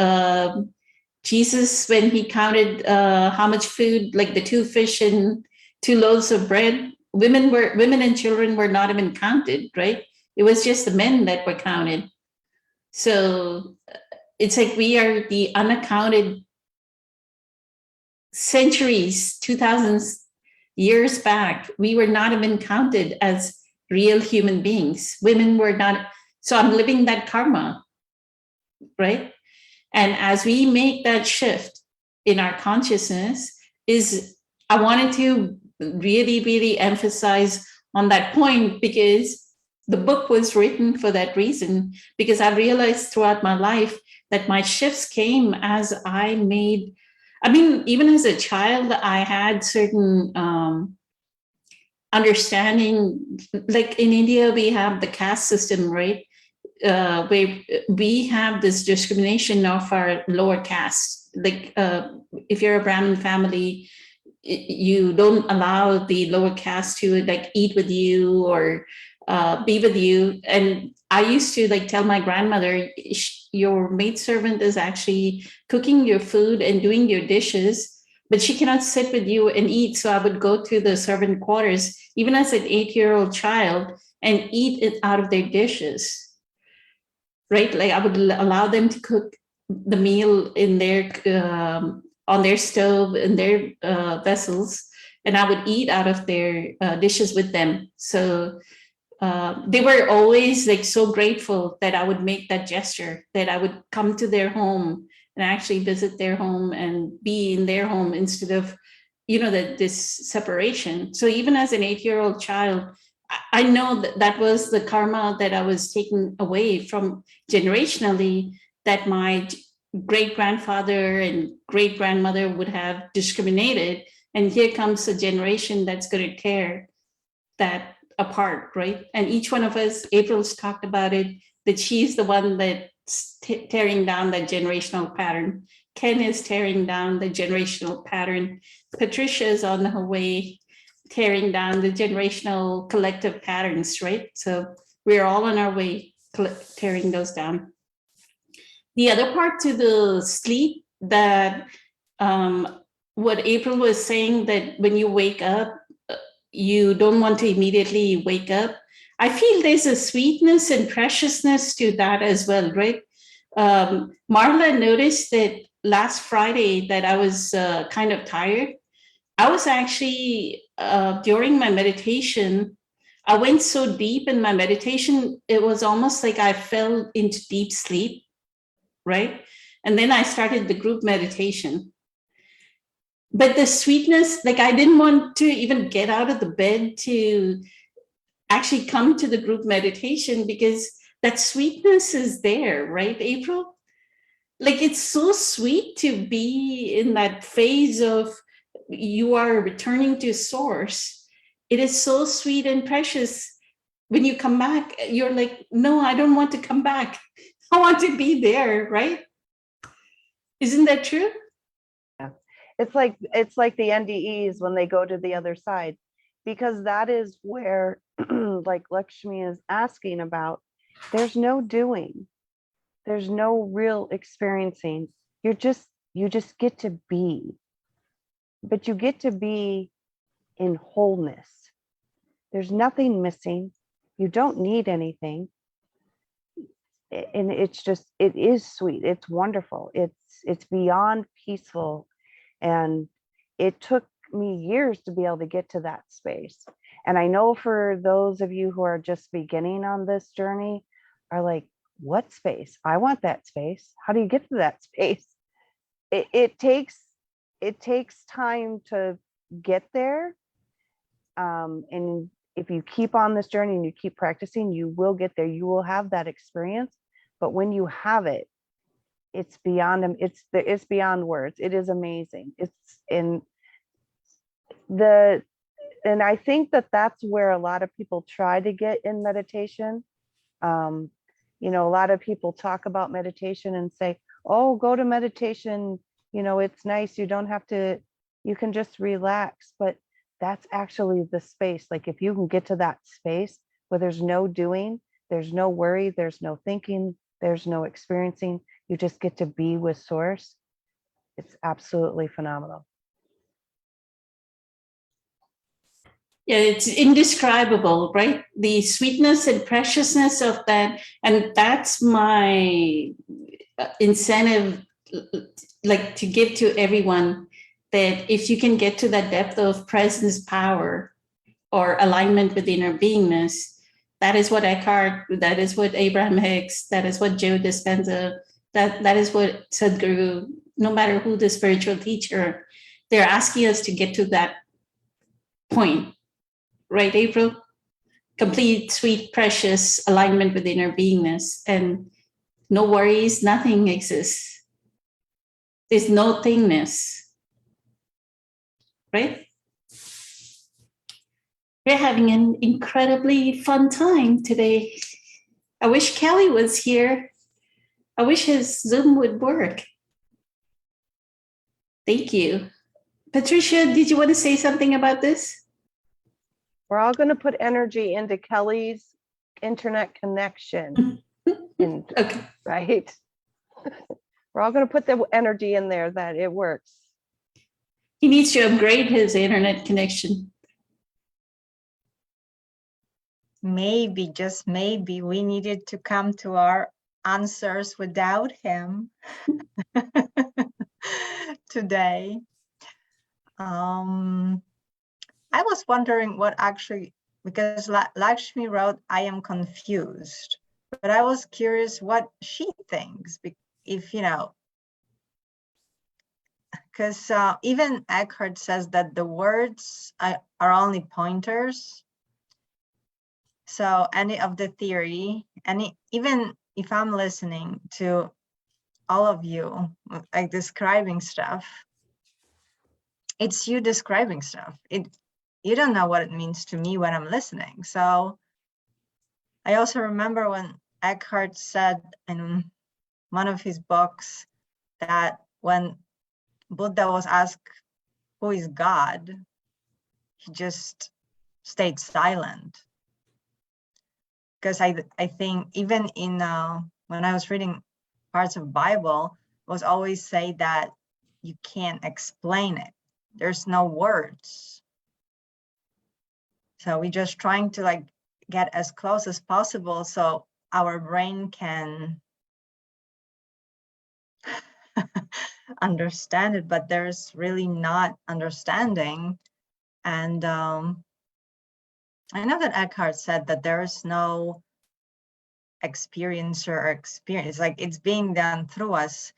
Jesus, when he counted how much food, like the 2 fish and 2 loaves of bread, women and children were not even counted, right? It was just the men that were counted. So it's like we are the unaccounted centuries, 2000 years back, we were not even counted as real human beings. Women were not. So I'm living that karma, right? And as we make that shift in our consciousness, I wanted to really, really emphasize on that point, because the book was written for that reason, because I realized throughout my life that my shifts came as I made, even as a child, I had certain understanding. Like in India, we have the caste system, right? Where we have this discrimination of our lower caste. Like if you're a Brahmin family, you don't allow the lower caste to like eat with you or be with you. And I used to like tell my grandmother, your maidservant is actually cooking your food and doing your dishes, but she cannot sit with you and eat. So I would go to the servant quarters, even as an 8-year-old child, and eat it out of their dishes, right? Like I would allow them to cook the meal in their on their stove in their vessels, and I would eat out of their dishes with them. So they were always like so grateful that I would make that gesture, that I would come to their home and actually visit their home and be in their home instead of, this separation. So even as an 8-year-old child, I know that was the karma that I was taking away from generationally, that my great grandfather and great grandmother would have discriminated. And here comes a generation that's going to tear that apart, right? And each one of us, April's talked about it, that she's the one that's tearing down that generational pattern. Ken is tearing down the generational pattern. Patricia is on her way tearing down the generational collective patterns, right? So we're all on our way tearing those down. The other part to the sleep, that what April was saying, that when you wake up, you don't want to immediately wake up. I feel there's a sweetness and preciousness to that as well, right? Marla noticed that last Friday that I was kind of tired. I was actually, during my meditation, I went so deep in my meditation, it was almost like I fell into deep sleep, right? And then I started the group meditation. But the sweetness, like I didn't want to even get out of the bed to actually come to the group meditation, because that sweetness is there, right, April? Like it's so sweet to be in that phase of you are returning to source. It is so sweet and precious. When you come back, you're like, no, I don't want to come back. I want to be there, right? Isn't that true? It's like the NDEs when they go to the other side, because that is where like Lakshmi is asking about, there's no doing, there's no real experiencing. You just get to be, but you get to be in wholeness. There's nothing missing. You don't need anything. And it's just, it is sweet. It's wonderful. It's beyond peaceful. And it took me years to be able to get to that space. And I know for those of you who are just beginning on this journey are like, what space? I want that space. How do you get to that space? It takes time to get there. And if you keep on this journey and you keep practicing, you will get there. You will have that experience. But when you have it, it's beyond them. It's beyond words. It is amazing. And I think that's where a lot of people try to get in meditation. A lot of people talk about meditation and say, oh, go to meditation. It's nice. You don't have to, you can just relax. But that's actually the space. Like if you can get to that space where there's no doing, there's no worry, there's no thinking, there's no experiencing, you just get to be with source. It's absolutely phenomenal. Yeah, it's indescribable, right? The sweetness and preciousness of that. And that's my incentive, like to give to everyone, that if you can get to that depth of presence, power, or alignment with inner beingness, that is what Eckhart, that is what Abraham Hicks, that is what Joe Dispenza, that is what Sadhguru, no matter who the spiritual teacher, they're asking us to get to that point, right, April? Complete, sweet, precious alignment with inner beingness, and no worries, nothing exists. There's no thingness, right? We're having an incredibly fun time today. I wish Kelly was here. I wish his Zoom would work. Thank you. Patricia, did you want to say something about this? We're all going to put energy into Kelly's internet connection. And, Okay. right? We're all going to put the energy in there that it works. He needs to upgrade his internet connection. Maybe, just maybe, we needed to come to our answers without him today. I was wondering what actually, because Lakshmi wrote, I am confused, but I was curious what she thinks, if, you know, because even Eckhart says that the words are only pointers. So any of the theory, even if I'm listening to all of you, like describing stuff, it's you describing stuff. You don't know what it means to me when I'm listening. So I also remember when Eckhart said in one of his books that when Buddha was asked, who is God? He just stayed silent. Because I think even in when I was reading parts of Bible, was always say that you can't explain it. There's no words. So we're just trying to like get as close as possible so our brain can understand it, but there's really not understanding. And I know that Eckhart said that there is no experiencer or experience, like it's being done through us.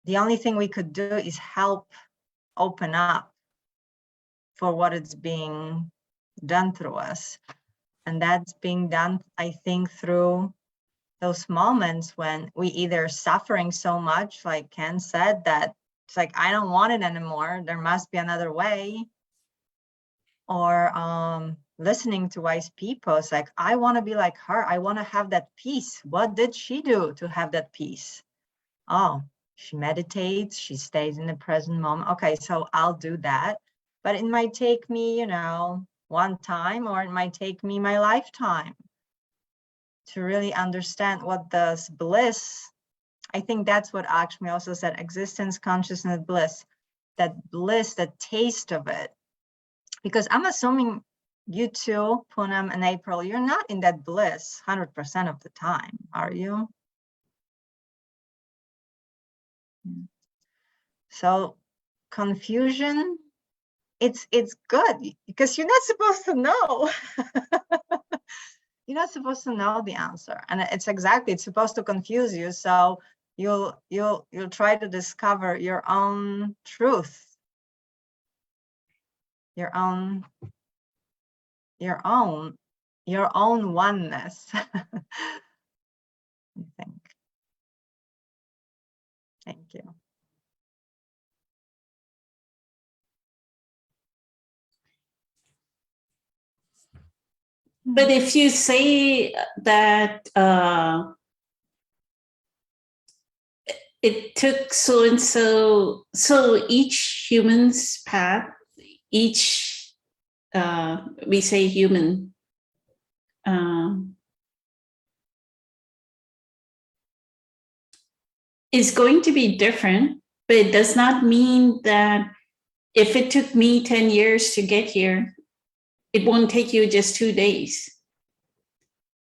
The only thing we could do is help open up for what is being done through us. And that's being done, I think, through those moments when we either suffering so much, like Ken said, that it's like, I don't want it anymore, there must be another way. Or listening to wise people, it's like, I want to be like her, I want to have that peace. What did she do to have that peace? Oh, she meditates, she stays in the present moment. Okay, so I'll do that. But it might take me, you know, one time, or it might take me my lifetime to really understand what this bliss. I think that's what Lakshmi also said, existence, consciousness, bliss. That bliss, the taste of it. Because I'm assuming you too, Poonam and April, you're not in that bliss 100% of the time, are you? So confusion, it's good because you're not supposed to know. You're not supposed to know the answer, and it's supposed to confuse you. So you'll try to discover your own truth, your own oneness. I think. Thank you. But if you say that it took so and so, so each human's path, each we say human, is going to be different, but it does not mean that if it took me 10 years to get here, it won't take you just 2 days.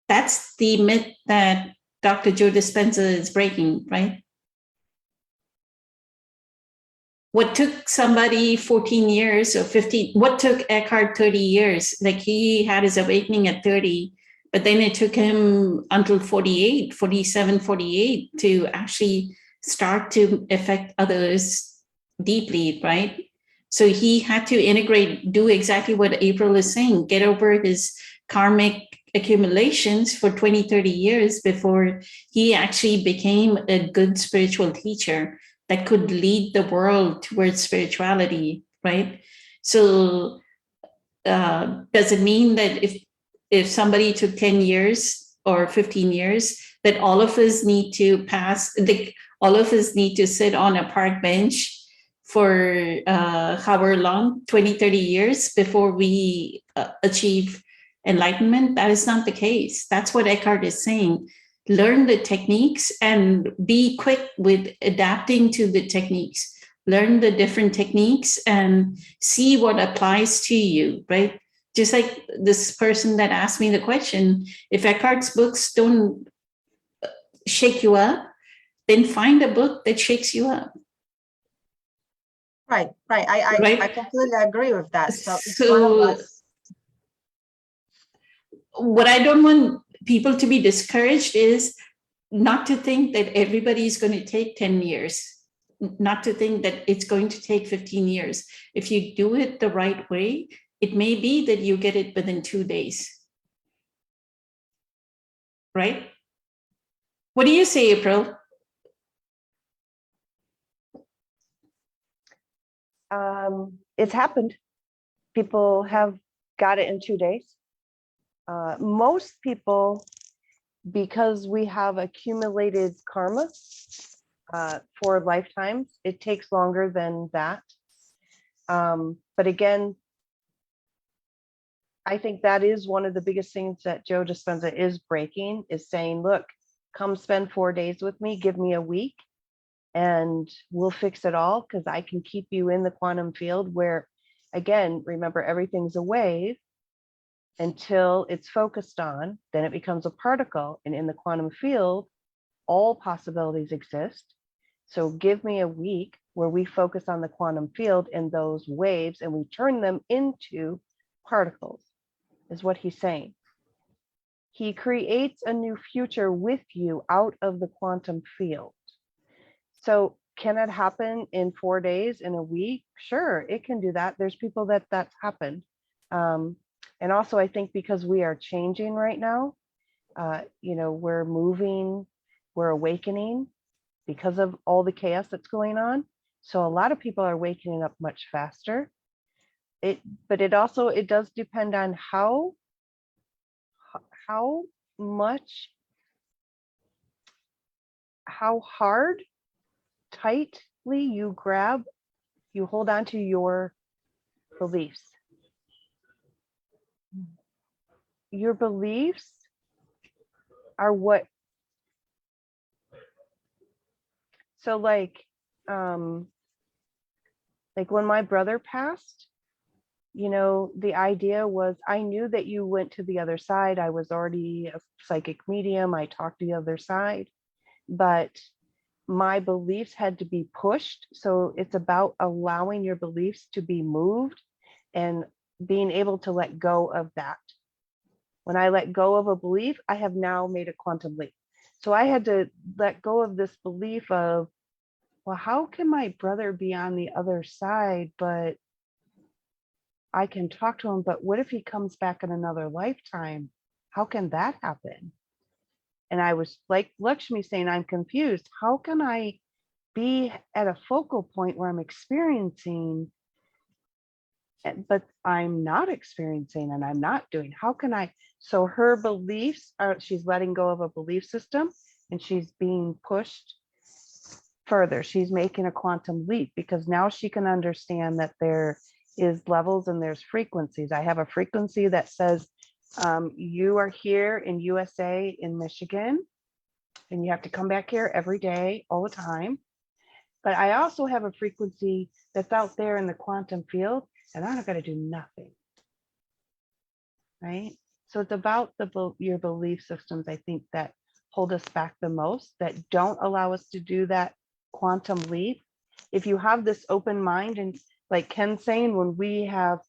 That's the myth that Dr. Joe Dispenza is breaking, right? what took somebody 14 years or 15, what took Eckhart 30 years, like he had his awakening at 30, but then it took him until 48, 47, 48 to actually start to affect others deeply, right? So he had to integrate, do exactly what April is saying, get over his karmic accumulations for 20, 30 years before he actually became a good spiritual teacher that could lead the world towards spirituality, right? So does it mean that if somebody took 10 years or 15 years, that all of us need to all of us need to sit on a park bench for however long, 20, 30 years before we achieve enlightenment? That is not the case. That's what Eckhart is saying. Learn the techniques and be quick with adapting to the techniques. Learn the different techniques and see what applies to you, right? Just like this person that asked me the question, if Eckhart's books don't shake you up, then find a book that shakes you up. Right. I Right. completely agree with that. So each one of So us, what I don't want people to be discouraged is not to think that everybody's going to take 10 years, not to think that it's going to take 15 years. If you do it the right way, it may be that you get it within 2 days. Right? What do you say, April? It's happened. People have got it in 2 days. Most people, because we have accumulated karma for lifetimes, it takes longer than that. But again, I think that is one of the biggest things that Joe Dispenza is breaking, is saying, look, come spend 4 days with me, give me a week, and we'll fix it all, because I can keep you in the quantum field where, again, remember, everything's a wave until it's focused on, then it becomes a particle. And in the quantum field, all possibilities exist. So give me a week where we focus on the quantum field and those waves, and we turn them into particles, is what he's saying. He creates a new future with you out of the quantum field. So can it happen in 4 days, in a week? Sure, it can do that. There's people that's happened. And also, I think because we are changing right now, we're moving, we're awakening because of all the chaos that's going on. So a lot of people are waking up much faster. But it does depend on how hard, tightly you hold on to your beliefs. Your beliefs are what, so like when my brother passed, the idea was, I knew that you went to the other side. I was already a psychic medium. I talked to the other side, but my beliefs had to be pushed. So it's about allowing your beliefs to be moved and being able to let go of that. When I let go of a belief, I have now made a quantum leap. So I had to let go of this belief of, well, how can my brother be on the other side, but I can talk to him, but what if he comes back in another lifetime? How can that happen? And I was like Lakshmi saying, I'm confused. How can I be at a focal point where I'm experiencing, but I'm not experiencing and I'm not doing? How can I? So her beliefs are, she's letting go of a belief system and she's being pushed further. She's making a quantum leap because now she can understand that there is levels and there's frequencies. I have a frequency that says, you are here in USA, in Michigan, and you have to come back here every day, all the time. But I also have a frequency that's out there in the quantum field, and I'm not going to do nothing. Right? So it's about your belief systems, I think, that hold us back the most, that don't allow us to do that quantum leap. if you have this open mind, and like Ken's saying, when we have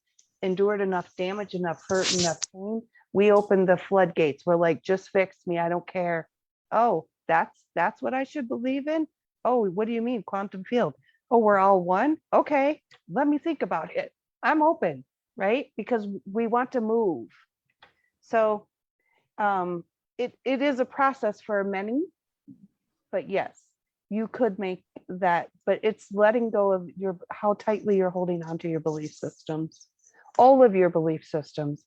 endured enough damage, enough hurt, enough pain, we open the floodgates. We're like, just fix me, I don't care. Oh, that's what I should believe in. Oh, what do you mean quantum field? Oh, we're all one. Okay, let me think about it. I'm open, right? Because we want to move. So it is a process for many, but yes, you could make that, but it's letting go of your, how tightly you're holding on to your belief systems, all of your belief systems.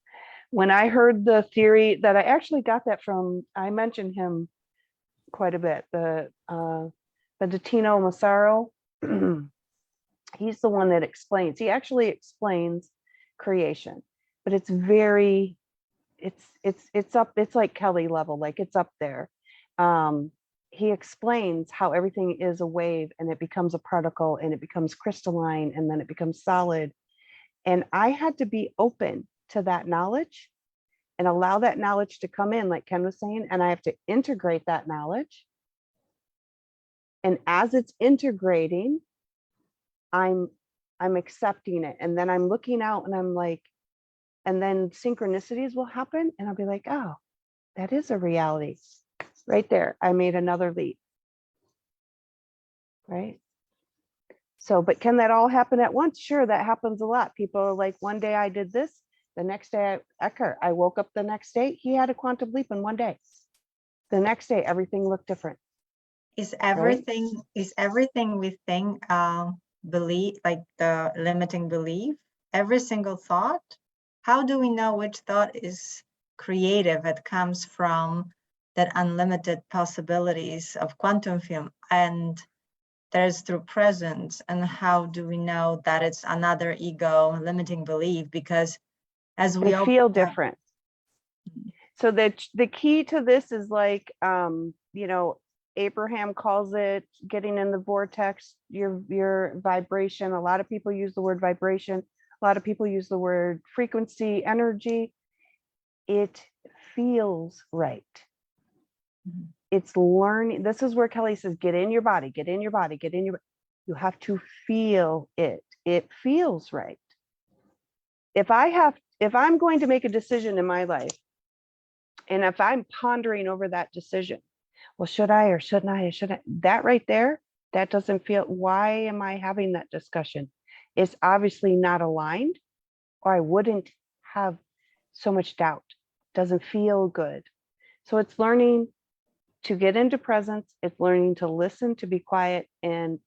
When I heard the theory, that I actually got that from, I mentioned him quite a bit, the Benedetto Massaro. He's the one that explains, he actually explains creation, but it's very, it's up, it's like Kelly level, like it's up there. He explains how everything is a wave, and it becomes a particle, and it becomes crystalline, and then it becomes solid. And I had to be open to that knowledge and allow that knowledge to come in, like Ken was saying, and I have to integrate that knowledge. And as it's integrating, I'm accepting it. And then I'm looking out and I'm like, and then synchronicities will happen, and I'll be like, oh, that is a reality. Right there, I made another leap. Right? So, but can that all happen at once? Sure, that happens a lot. People are like, one day I did this, the next day I woke up the next day, he had a quantum leap in one day. The next day, everything looked different. Is everything we think belief, like the limiting belief? Every single thought? How do we know which thought is creative? It comes from that unlimited possibilities of quantum field, and there's through presence. And how do we know that it's another ego limiting belief? Because as we They all feel different. So the key to this is like, you know, Abraham calls it getting in the vortex, your vibration. A lot of people use the word vibration. A lot of people use the word frequency, energy. It feels right. Mhm. It's learning. This is where Kelly says, get in your body, get in your body, get in your, you have to feel it. It feels right. If I'm going to make a decision in my life, and if I'm pondering over that decision, well, should I or shouldn't I? Shouldn't I? That right there, that doesn't feel, why am I having that discussion? It's obviously not aligned, or I wouldn't have so much doubt. Doesn't feel good. So it's learning to get into presence. It's learning to listen, to be quiet, and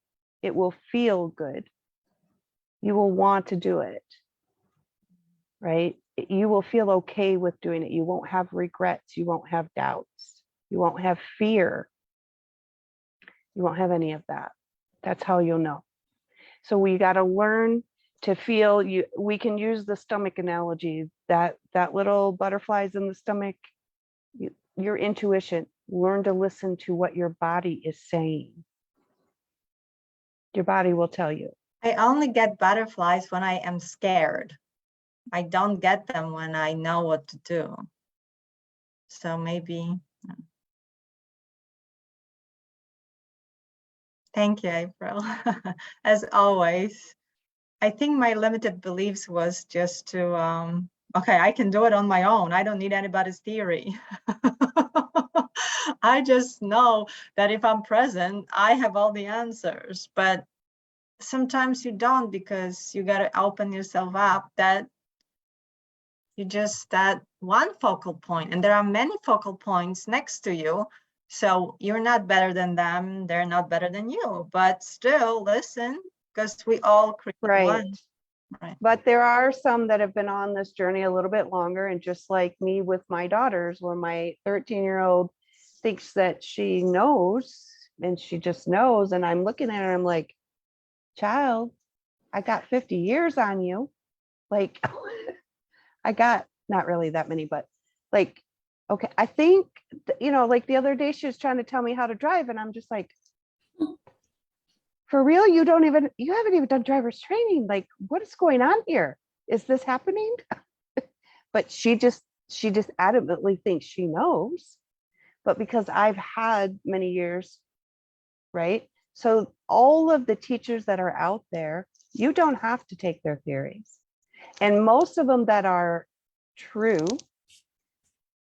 it will feel good. You will want to do it, right? You will feel okay with doing it. You won't have regrets. You won't have doubts. You won't have fear. You won't have any of that. That's how you'll know. So we got to learn to feel. We can use the stomach analogy, that little butterflies in the stomach, your intuition. Learn to listen to what your body is saying. Your body will tell you. I only get butterflies when I am scared. I don't get them when I know what to do. So maybe. Thank you, April. As always, I think my limited beliefs was just to, okay, I can do it on my own. I don't need anybody's theory. I just know that if I'm present, I have all the answers. But sometimes you don't, because you got to open yourself up, that you just that one focal point, and there are many focal points next to you. So you're not better than them, they're not better than you, but still listen, because we all create one. Right. But there are some that have been on this journey a little bit longer, and just like me with my daughters, where my 13-year-old thinks that she knows, and she just knows, and I'm looking at her, I'm like, child, I got 50 years on you. Like, I got not really that many, but like, okay, I think, you know, like the other day she was trying to tell me how to drive, and I'm just like, for real, you haven't even done driver's training. Like, what is going on here? Is this happening? But she just adamantly thinks she knows. But because I've had many years, right? So all of the teachers that are out there, you don't have to take their theories. And most of them that are true,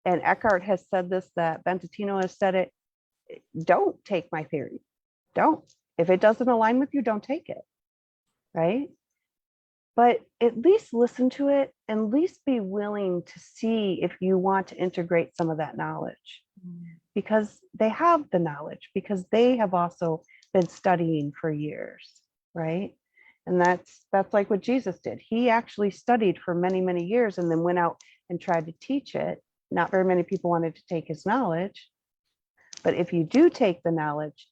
and Eckhart has said this, that Bentatino has said it, don't take my theory. Don't. If it doesn't align with you, don't take it. Right? But at least listen to it and at least be willing to see if you want to integrate some of that knowledge, because they have the knowledge, because they have also been studying for years, right? And that's like what Jesus did. He actually studied for many, many years and then went out and tried to teach it. Not very many people wanted to take his knowledge. But if you do take the knowledge,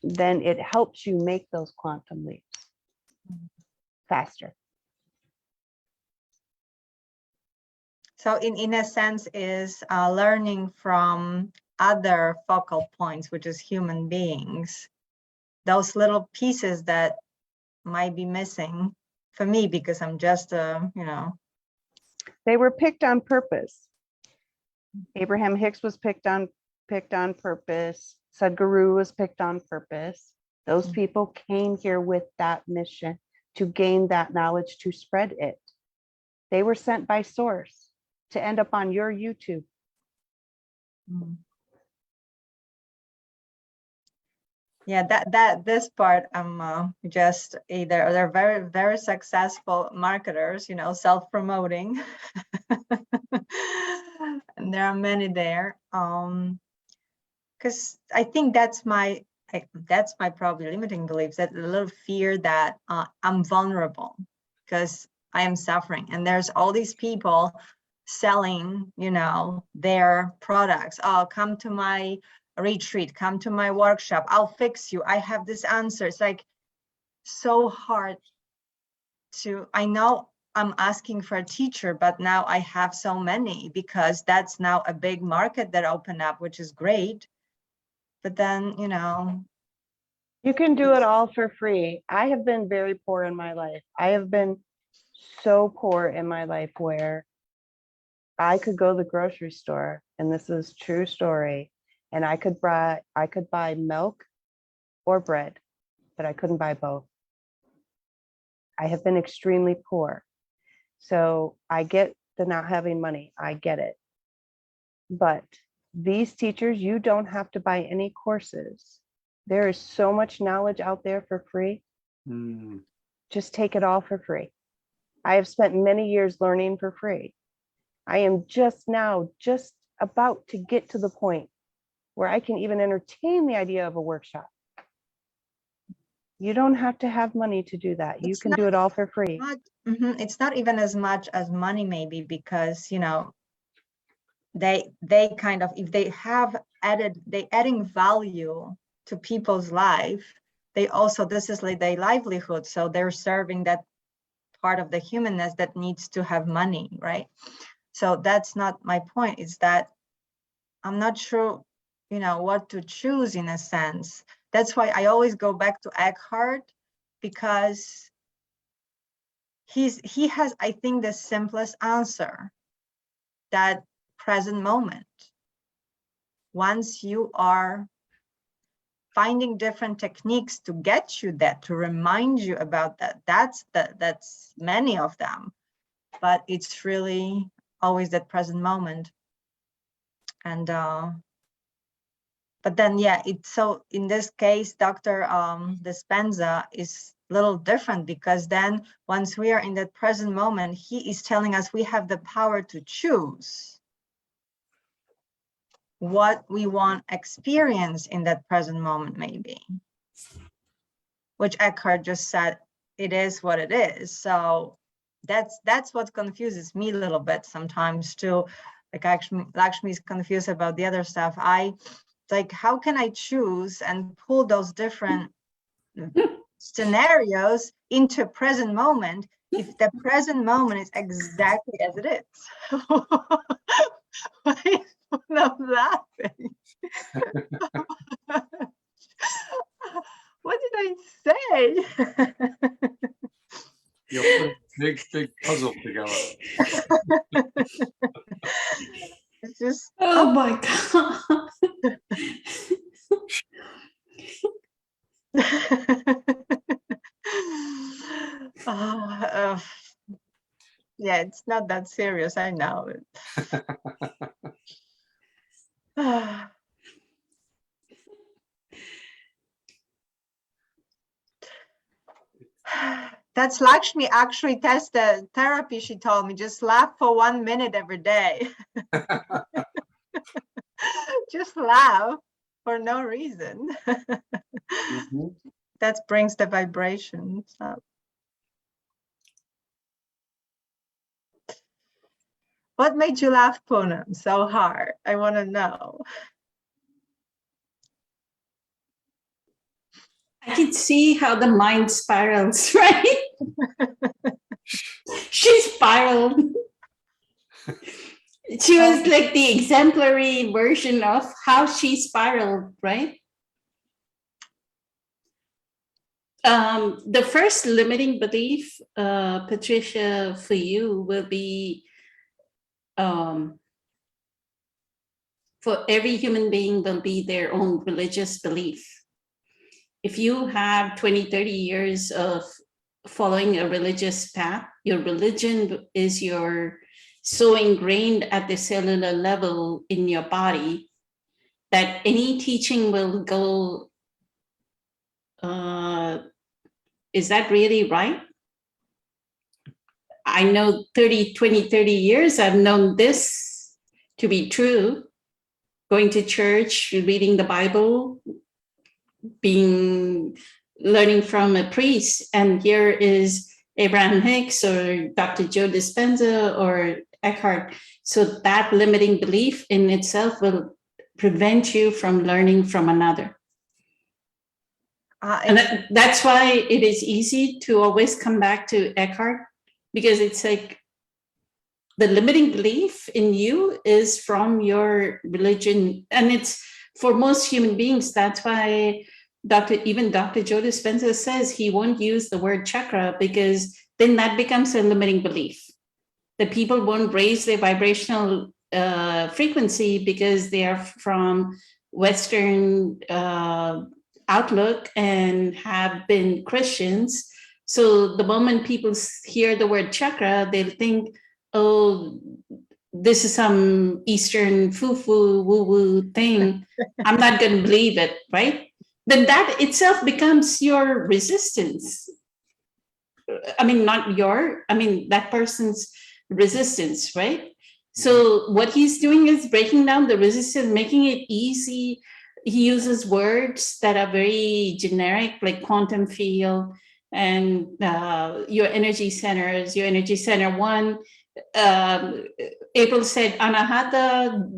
then it helps you make those quantum leaps faster. So in a sense is learning from other focal points, which is human beings, those little pieces that might be missing for me because I'm just They were picked on purpose. Abraham Hicks was picked on purpose. Sadhguru was picked on purpose. Those people came here with that mission to gain that knowledge, to spread it. They were sent by source to end up on your YouTube. Yeah, that this part I'm just either they're very, very successful marketers, self-promoting. And there are many there. Because I think that's my probably limiting beliefs, that a little fear that I'm vulnerable because I am suffering, and there's all these people selling, their products. Oh, come to my retreat, come to my workshop, I'll fix you, I have this answer. It's like so hard I know I'm asking for a teacher, but now I have so many because that's now a big market that opened up, which is great. But then, You can do it all for free. I have been very poor in my life. I have been so poor in my life where I could go to the grocery store, and this is true story, and I could buy milk or bread, but I couldn't buy both. I have been extremely poor. So I get the not having money. I get it. But these teachers, you don't have to buy any courses. There is so much knowledge out there for free. Just take it all for free. I have spent many years learning for free. I am just about to get to the point where I can even entertain the idea of a workshop. You don't have to have money to do that. You can do it all for free. It's not even as much as money, maybe, because they kind of, if they have adding value to people's life, they also, this is like their livelihood, so they're serving that part of the humanness that needs to have money, right? So that's not my point. Is that I'm not sure what to choose, in a sense. That's why I always go back to Eckhart, because he has, I think, the simplest answer, that present moment. Once you are finding different techniques to get you that, to remind you about that, that's many of them, but it's really always that present moment. And but then, yeah, it's so in this case, Dr. Dispenza is a little different, because then once we are in that present moment, he is telling us we have the power to choose what we want experience in that present moment, maybe, which Eckhart just said, it is what it is. So that's what confuses me a little bit sometimes too. Like Lakshmi is confused about the other stuff. Like, how can I choose and pull those different scenarios into present moment if the present moment is exactly as it is? Why not laughing? What did I say? You'll put a big puzzle together. It's just, Oh my God. Uh, yeah, it's not that serious. I know it. That's Lakshmi actually tested therapy. She told me just laugh for 1 minute every day. Just laugh for no reason. Mhm. That brings the vibrations up. What made you laugh, Poonam, so hard? I want to know. I can see how the mind spirals, right? She spiraled. She was like the exemplary version of how she spiraled, right? The first limiting belief, Patricia, for you will be for every human being will be their own religious belief. If you have 20, 30 years of following a religious path, your religion is so ingrained at the cellular level in your body that any teaching will go, is that really right? I know 30 years, I've known this to be true. Going to church, reading the Bible, learning from a priest, and here is Abraham Hicks or Dr. Joe Dispenza or Eckhart. So that limiting belief in itself will prevent you from learning from another. And that's why it is easy to always come back to Eckhart, because it's like the limiting belief in you is from your religion. And it's for most human beings. That's why even Dr. Joe Dispenza says he won't use the word chakra, because then that becomes a limiting belief. That people won't raise their vibrational frequency because they are from Western outlook and have been Christians. So the moment people hear the word chakra, they'll think, oh, this is some Eastern foo-foo, woo-woo thing. I'm not going to believe it, right? Then that itself becomes your resistance. I mean, that person's resistance, right? So what he's doing is breaking down the resistance, making it easy. He uses words that are very generic, like quantum field and your energy centers, your energy center one. April said anahata.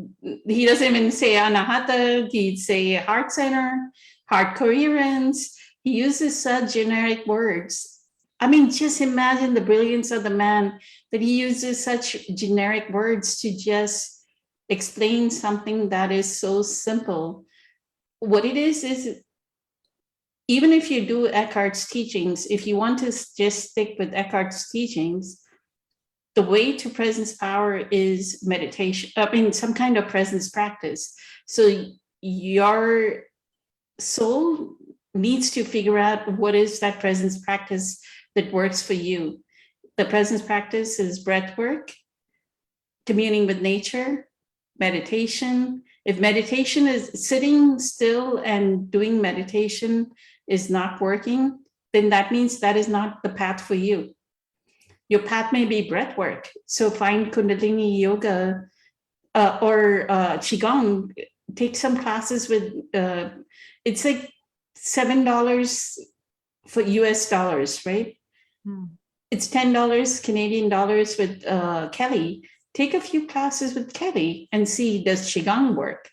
He doesn't even say anahata. He'd say heart center, heart coherence. He uses such generic words. I mean, just imagine the brilliance of the man that he uses such generic words to just explain something that is so simple. What it is even if you do Eckhart's teachings, if you want to just stick with Eckhart's teachings, the way to presence power is meditation. I mean, some kind of presence practice. So your soul needs to figure out what is that presence practice that works for you. The presence practice is breath work, communing with nature, meditation. If meditation is sitting still and doing meditation is not working, then that means that is not the path for you. Your path may be breath work. So find Kundalini yoga or Qigong. Take some classes with, it's like $7 for US dollars, right? It's $10 Canadian dollars with Kelly. Take a few classes with Kelly and see, does Qigong work?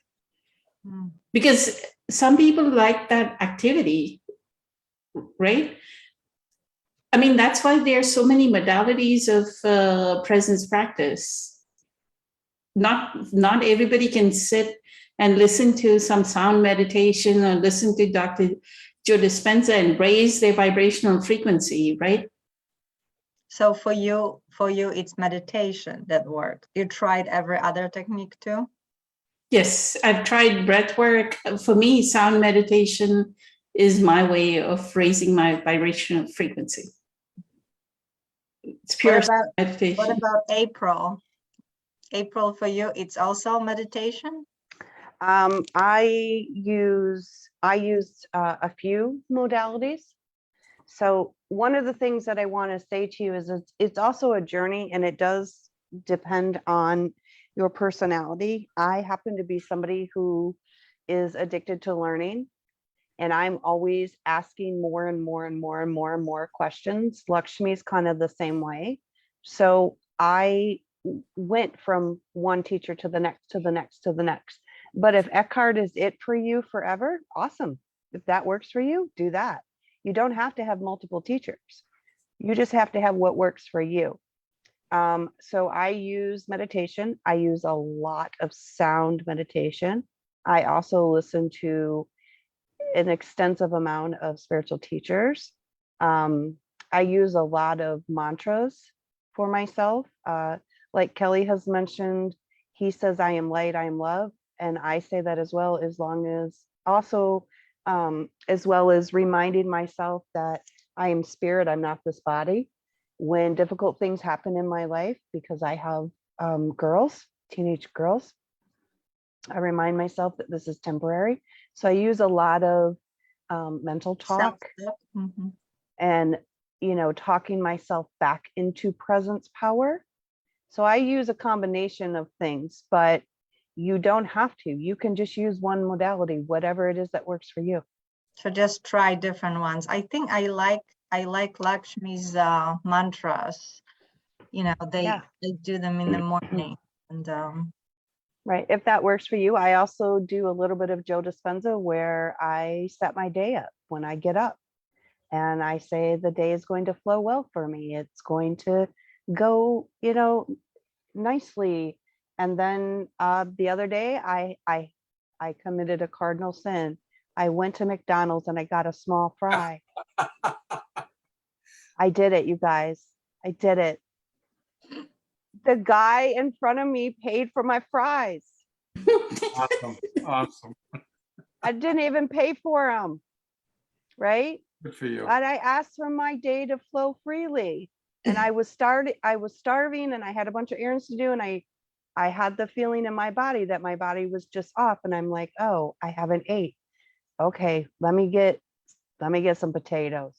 Because some people like that activity, right? I mean, that's why there are so many modalities of presence practice. Not everybody can sit and listen to some sound meditation or listen to Dr. Joe Dispenza and raise their vibrational frequency, right? So for you, it's meditation that works. You tried every other technique too? Yes, I've tried breath work. For me, sound meditation is my way of raising my vibrational frequency. It's pure What about meditation. April? April, for you, it's also meditation? I use a few modalities. So one of the things that I want to say to you is it's also a journey, and it does depend on your personality. I happen to be somebody who is addicted to learning, and I'm always asking more and more and more and more and more questions. Lakshmi's kind of the same way. So I went from one teacher to the next, to the next, to the next. But if Eckhart is it for you forever, awesome. If that works for you, do that. You don't have to have multiple teachers. You just have to have what works for you. So I use meditation. I use a lot of sound meditation. I also listen to an extensive amount of spiritual teachers. I use a lot of mantras for myself. Like Kelly has mentioned, he says, I am light, I am love. And I say that as well, as long as also, as well as reminding myself that I am spirit, I'm not this body. When difficult things happen in my life, because I have girls, teenage girls, I remind myself that this is temporary. So I use a lot of mental talk Self-talk? Mhm. and, talking myself back into presence power. So I use a combination of things, but you don't have to. You can just use one modality, whatever it is that works for you. So just try different ones. I think I like Lakshmi's mantras. They Yeah. do them in the morning. And Right. If that works for you, I also do a little bit of Joe Dispenza where I set my day up when I get up and I say the day is going to flow well for me. It's going to go, nicely. And then the other day I committed a cardinal sin. I went to McDonald's and I got a small fry. I did it, you guys. I did it. The guy in front of me paid for my fries. Awesome. Awesome. I didn't even pay for them. Right? Good for you. And I asked for my day to flow freely. And I was starving and I had a bunch of errands to do. And I had the feeling in my body that my body was just off. And I'm like, oh, I haven't ate. Okay, let me get some potatoes.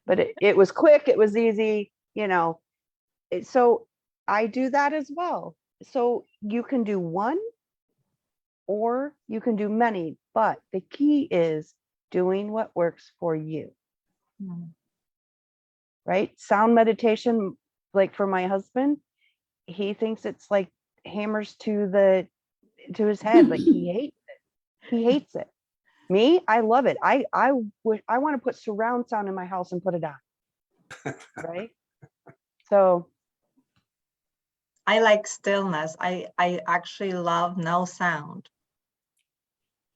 But it was quick, it was easy, so I do that as well. So you can do one or you can do many, but the key is doing what works for you. Right? Sound meditation, like for my husband, he thinks it's like hammers to his head. Like he hates it. Me, I love it. I want to put surround sound in my house and put it on. Right? So I like stillness. I actually love no sound.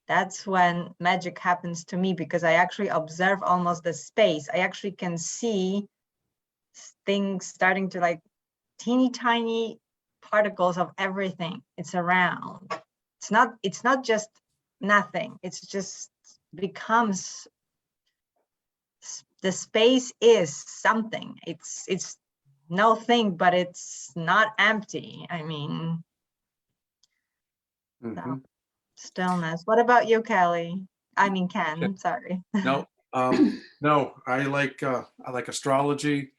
That's when magic happens to me, because I actually observe almost the space. I actually can see things starting to, like, teeny tiny particles of everything. It's around. It's not just nothing. It's just becomes, the space is something. It's no thing, but it's not empty. I mean, Mhm. stillness. What about you, Kelly? I mean, Ken, sorry. No, no, I like astrology.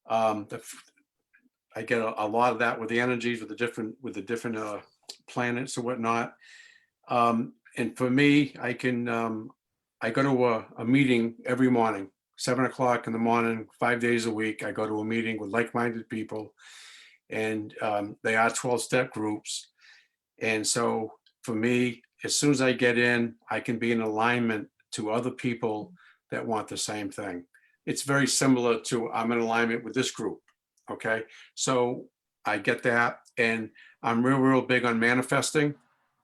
I get a lot of that with the energies, with the different planets and whatnot. And for me, I go to a meeting every morning, 7 o'clock in the morning, 5 days a week. I go to a meeting with like-minded people, and they are 12-step groups. And so for me, as soon as I get in, I can be in alignment to other people that want the same thing. It's very similar to, I'm in alignment with this group. Okay. So I get that. And I'm real big on manifesting.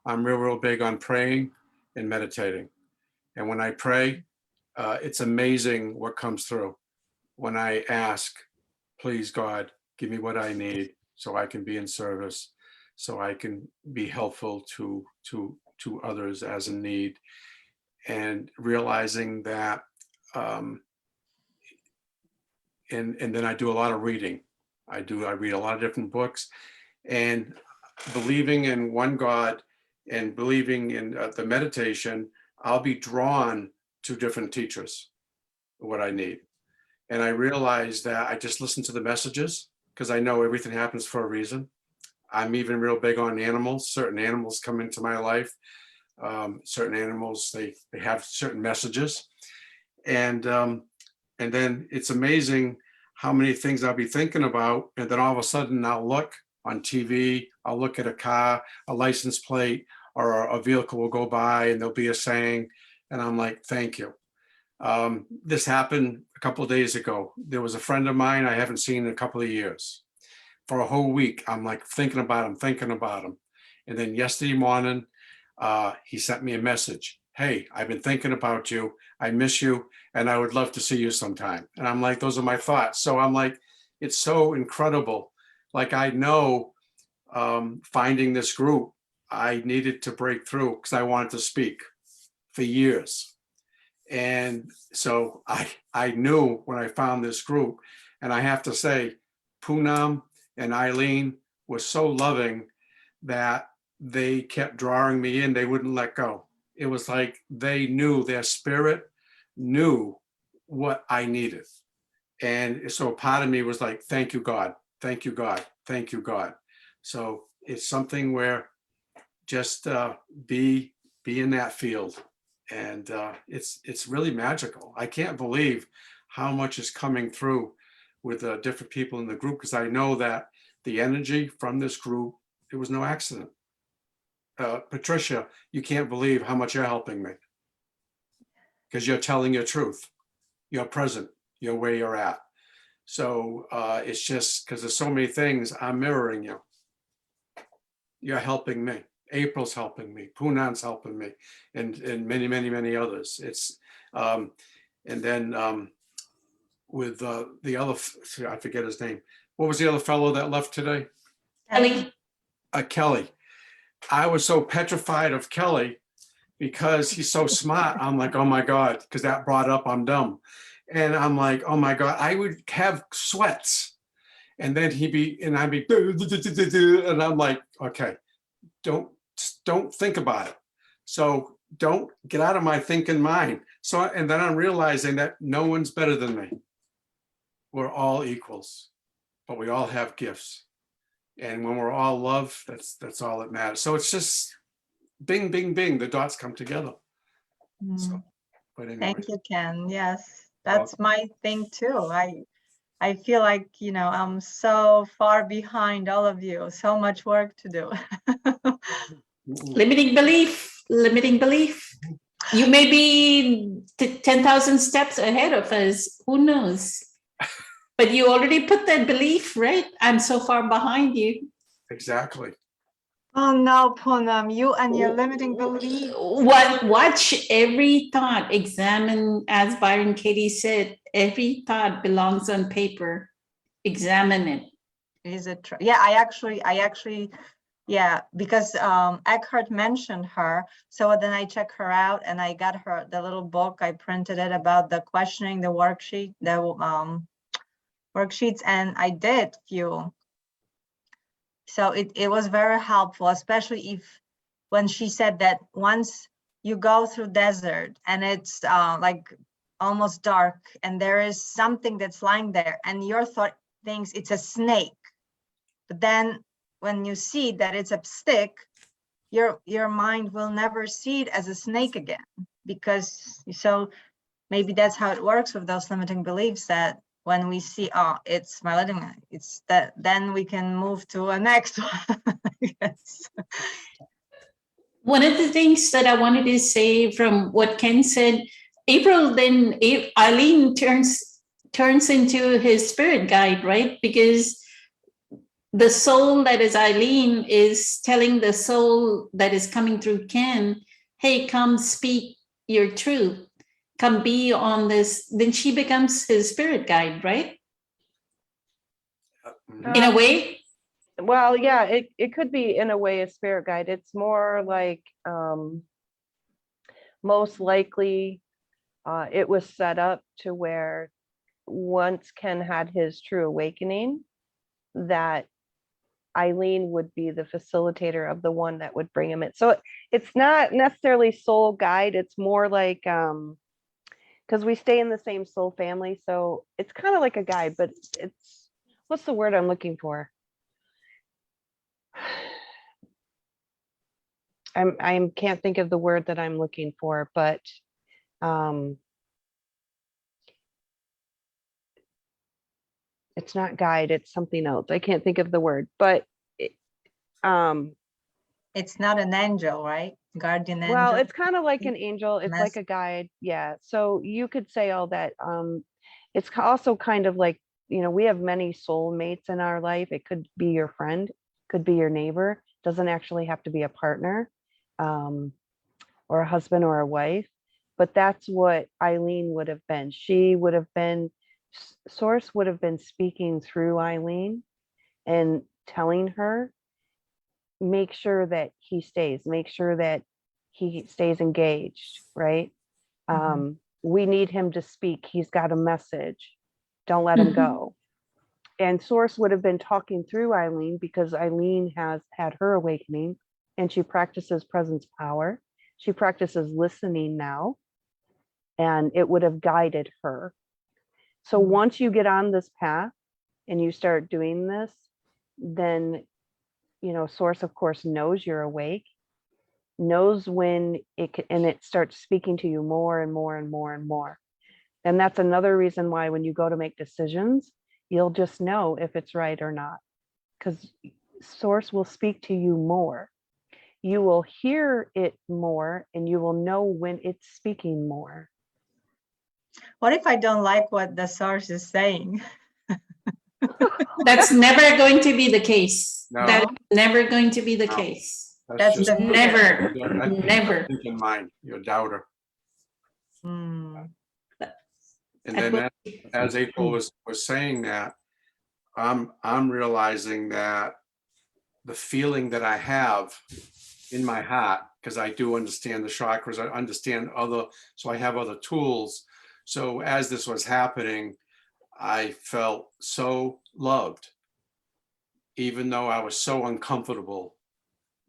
I'm real big on praying and meditating. And when I pray, it's amazing what comes through. When I ask, please God, give me what I need so I can be in service, so I can be helpful to others as in need. and realizing that, and then I do a lot of reading. I read a lot of different books, and believing in one God and believing in the meditation, I'll be drawn to different teachers, what I need. And I realize that I just listen to the messages because I know everything happens for a reason. I'm even real big on animals. Certain animals come into my life. Certain animals, they have certain messages. And then it's amazing how many things I'll be thinking about. And then all of a sudden I'll look on TV, I'll look at a car, a license plate, or a vehicle will go by and there'll be a saying. And I'm like, thank you. This happened a couple of days ago. There was a friend of mine I haven't seen in a couple of years. For a whole week, I'm like thinking about him. And then yesterday morning, he sent me a message. Hey, I've been thinking about you. I miss you, and I would love to see you sometime. And I'm like, those are my thoughts. So I'm like, it's so incredible. Like I know, finding this group, I needed to break through because I wanted to speak for years. And so I knew when I found this group, and I have to say, Poonam and Eileen were so loving that they kept drawing me in. They wouldn't let go. It was like they knew, their spirit knew what I needed. And so part of me was like, thank you, God. Thank you, God. Thank you, God. So it's something where just be in that field. And it's really magical. I can't believe how much is coming through with different people in the group, because I know that the energy from this group, it was no accident. Patricia, you can't believe how much you're helping me, because you're telling your truth. You're present. You're where you're at. So it's just because there's so many things, I'm mirroring you. You're helping me. April's helping me, Poonam's helping me, and many, many, many others. It's and then with the other, I forget his name. What was the other fellow that left today? Kelly, Kelly. I was so petrified of Kelly because he's so smart. I'm like, oh my God, because that brought up I'm dumb. And I'm like, oh my God, I would have sweats. And then I'd be, and I'm like, okay, don't think about it. So don't get out of my thinking mind. So, and then I'm realizing that no one's better than me. We're all equals, but we all have gifts. And when we're all love, that's all that matters. So it's just bing, bing, bing, the dots come together. So, but anyway. Thank you, Ken. Yes, that's my thing too. I feel like, I'm so far behind all of you, so much work to do. limiting belief. You may be 10,000 steps ahead of us. Who knows? But you already put that belief, right? I'm so far behind you. Exactly. Oh no, Poonam, you and your limiting belief. Watch every thought, examine, as Byron Katie said, every thought belongs on paper. Examine it. Is it true? Yeah, I actually, yeah, because Eckhart mentioned her. So then I check her out and I got her the little book. I printed it about the questioning, the worksheet, the worksheets, and I did few. So it was very helpful, especially when she said that once you go through desert and it's like almost dark and there is something that's lying there and your thought thinks it's a snake. But then when you see that it's a stick, your mind will never see it as a snake again, because so maybe that's how it works with those limiting beliefs, that when we see, oh, it's my limiting, it's that, then we can move to a next one. Yes. One of the things that I wanted to say from what Ken said, Eileen turns into his spirit guide, right? Because the soul that is Eileen is telling the soul that is coming through Ken, hey, come speak your truth. Come be on this. Then she becomes his spirit guide, right? In a way? Well, yeah, it could be in a way a spirit guide. It's more most likely it was set up to where once Ken had his true awakening, that Eileen would be the facilitator of the one that would bring him in. So it's not necessarily soul guide. It's more like, because we stay in the same soul family. So it's kind of like a guide, but it's, what's the word I'm looking for? I can't think of the word that I'm looking for, but it's not guide, it's something else. I can't think of the word, but It's not an angel, right? Guardian angel. well, it's kind of like an angel. It's like Mess- a guide. Yeah. So you could say all that. It's also kind of like, we have many soulmates in our life. It could be your friend, could be your neighbor, doesn't actually have to be a partner, or a husband or a wife. But that's what Eileen would have been. She would have been, Source would have been speaking through Eileen and telling her, make sure that he stays, make sure that he stays engaged, right? Mhm. We need him to speak. He's got a message. Don't let him Mhm. go. And Source would have been talking through Eileen because Eileen has had her awakening and she practices presence power. She practices listening now, and it would have guided her. So Mhm. once you get on this path and you start doing this, then Source, of course, knows you're awake, knows when and it starts speaking to you more and more and more and more. And that's another reason why when you go to make decisions, you'll just know if it's right or not, because Source will speak to you more. You will hear it more, and you will know when it's speaking more. What if I don't like what the source is saying? That's never going to be the case. No. That is never going to be the No. case. That's just the fear. Never, your never. thinking mind, your doubter. Mm. And then as April was saying that, I'm realizing that the feeling that I have in my heart, because I do understand the chakras, I understand so I have other tools. So as this was happening, I felt so loved, even though I was so uncomfortable,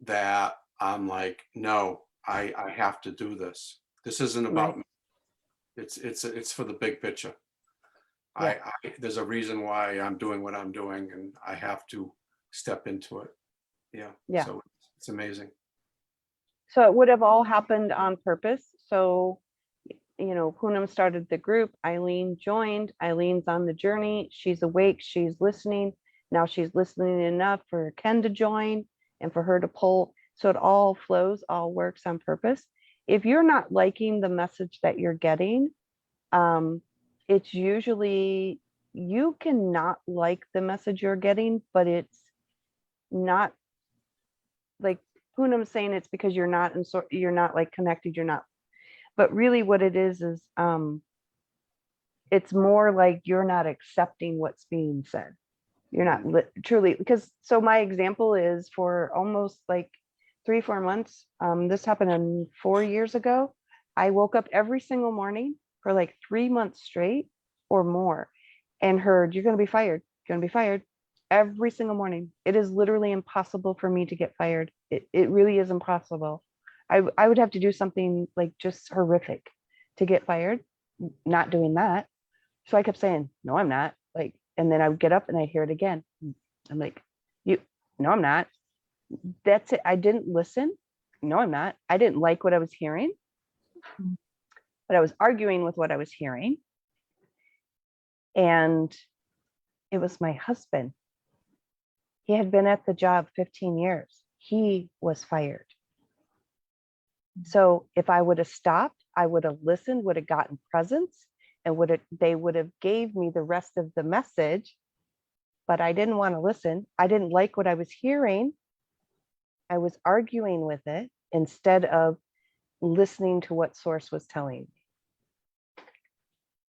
that I'm like, no, I have to do this. This isn't about me. It's for the big picture. Yeah. There's a reason why I'm doing what I'm doing, and I have to step into it. Yeah. Yeah. So it's amazing. So it would have all happened on purpose. So, Poonam started the group, Eileen joined, Eileen's on the journey, she's awake, she's listening. Now she's listening enough for Ken to join and for her to pull. So it all flows, all works on purpose. If you're not liking the message that you're getting, it's usually, you cannot like the message you're getting, but it's not like Poonam's saying it's because you're not you're not like connected, you're not, but really what it is it's more like you're not accepting what's being said. You're not truly, because so my example is for almost like 3-4 months, this happened 4 years ago. I woke up every single morning for like 3 months straight or more and heard, you're going to be fired, you're going to be fired, every single morning. It is literally impossible for me to get fired. It really is impossible. I would have to do something like just horrific to get fired. Not doing that. So I kept saying, no, I'm not. Like, and then I would get up and I hear it again. I'm like, no, I'm not. That's it. I didn't listen. No, I'm not. I didn't like what I was hearing, but I was arguing with what I was hearing. And it was my husband. He had been at the job 15 years. He was fired. So if I would have stopped, I would have listened, would have gotten presence, and they would have gave me the rest of the message, but I didn't want to listen. I didn't like what I was hearing. I was arguing with it instead of listening to what Source was telling me.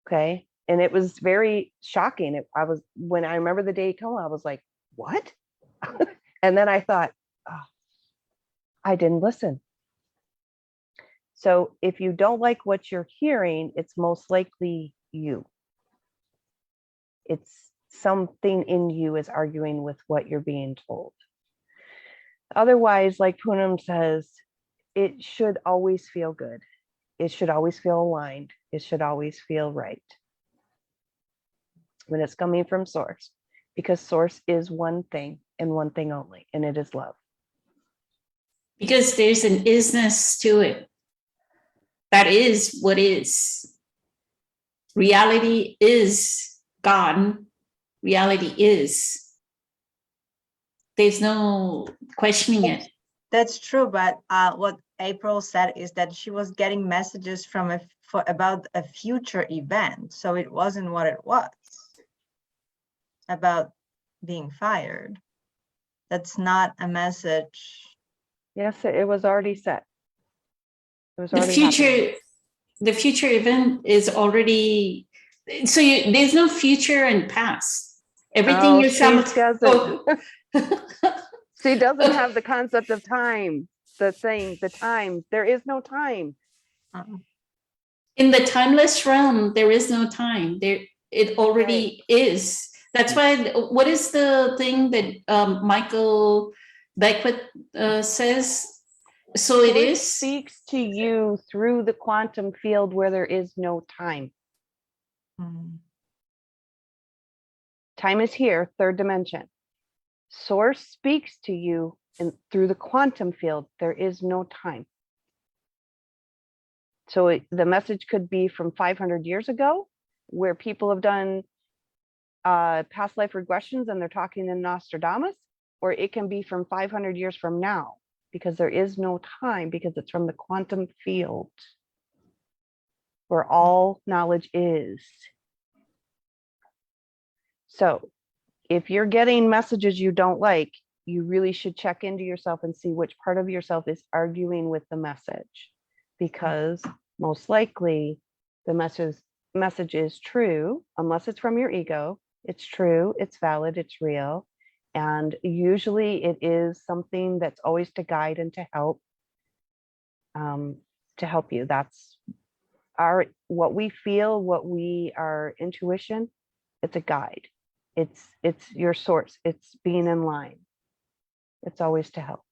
Okay. And it was very shocking. When I remember the day come, I was like, what? And then I thought, oh, I didn't listen. So if you don't like what you're hearing, it's most likely you. It's something in you is arguing with what you're being told. Otherwise, like Poonam says, it should always feel good. It should always feel aligned. It should always feel right when it's coming from source, because source is one thing and one thing only, and it is love. Because there's an isness to it. That is what is. Reality is God. Reality is. There's no questioning it. That's true, but what April said is that she was getting messages from about a future event, so it wasn't what it was about being fired. That's not a message. Yes, it was already set. It was The already happening. future event is already, so there's no future and past. Everything Oh, you're she doesn't. Oh. She doesn't have the concept of time. The time. There is no time. In the timeless realm, there is no time. There, it already is. That's why. What is the thing that Michael Beckwith says? So it Source is. speaks to you through the quantum field where there is no time. Mm. Time is here, third dimension. Source speaks to you through the quantum field. There is no time. So the message could be from 500 years ago, where people have done past life regressions and they're talking in Nostradamus, or it can be from 500 years from now, because there is no time, because it's from the quantum field where all knowledge is. So if you're getting messages you don't like, you really should check into yourself and see which part of yourself is arguing with the message, because most likely the message is true, unless it's from your ego. It's true, it's valid, it's real. And usually it is something that's always to guide and to help you. That's what we feel, our intuition, it's a guide. It's your source. It's being in line. It's always to help.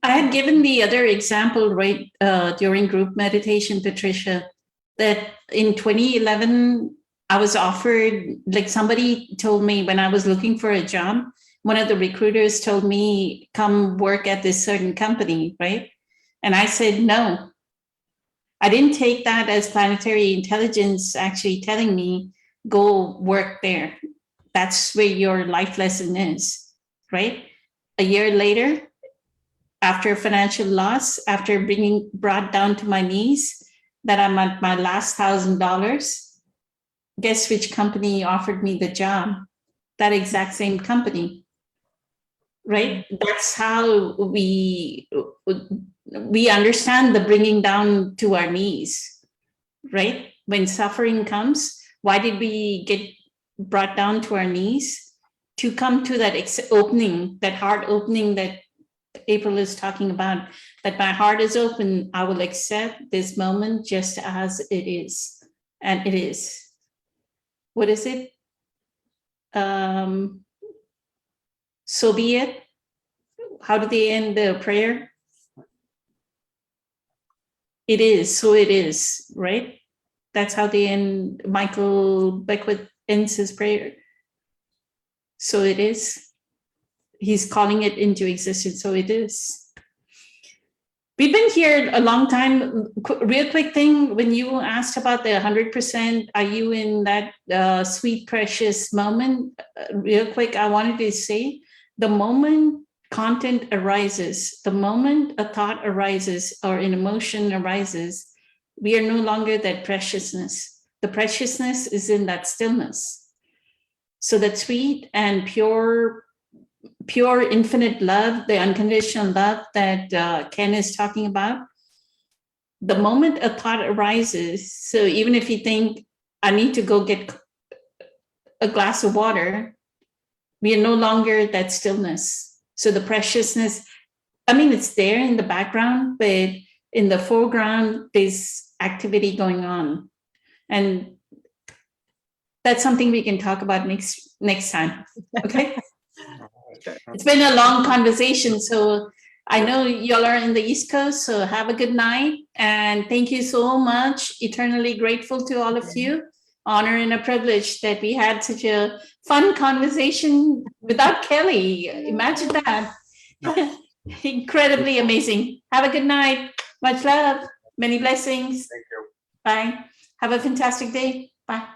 I had given the other example right during group meditation, Patricia, that in 2011, I was offered, like somebody told me when I was looking for a job, one of the recruiters told me, come work at this certain company, right? And I said, no. I didn't take that as planetary intelligence actually telling me, go work there. That's where your life lesson is, right? A year later, after financial loss, after being brought down to my knees, that I'm at my last $1,000, guess which company offered me the job? That exact same company, right? That's how we understand the bringing down to our knees, right? When suffering comes, why did we get brought down to our knees? To come to that opening, that heart opening that April is talking about, that my heart is open, I will accept this moment just as it is. And it is. What is it? So be it. How do they end the prayer? It is, so it is, right? That's how they end, Michael Beckwith ends his prayer. So it is. He's calling it into existence, so it is. We've been here a long time. Real quick thing, when you asked about the 100%, are you in that sweet, precious moment? Real quick, I wanted to say, the moment content arises, the moment a thought arises or an emotion arises, we are no longer that preciousness. The preciousness is in that stillness. So that sweet and pure infinite love, the unconditional love that Ken is talking about, the moment a thought arises, so even if you think, I need to go get a glass of water, we are no longer that stillness. So the preciousness I mean, it's there in the background, but in the foreground, there's activity going on. And that's something we can talk about next time. Okay. It's been a long conversation. So I know y'all are in the East Coast, so have a good night. And thank you so much. Eternally grateful to all of you. Honor and a privilege that we had such a fun conversation without Kelly. Imagine that. Incredibly amazing. Have a good night. Much love. Many blessings. Thank you. Bye. Have a fantastic day. Bye.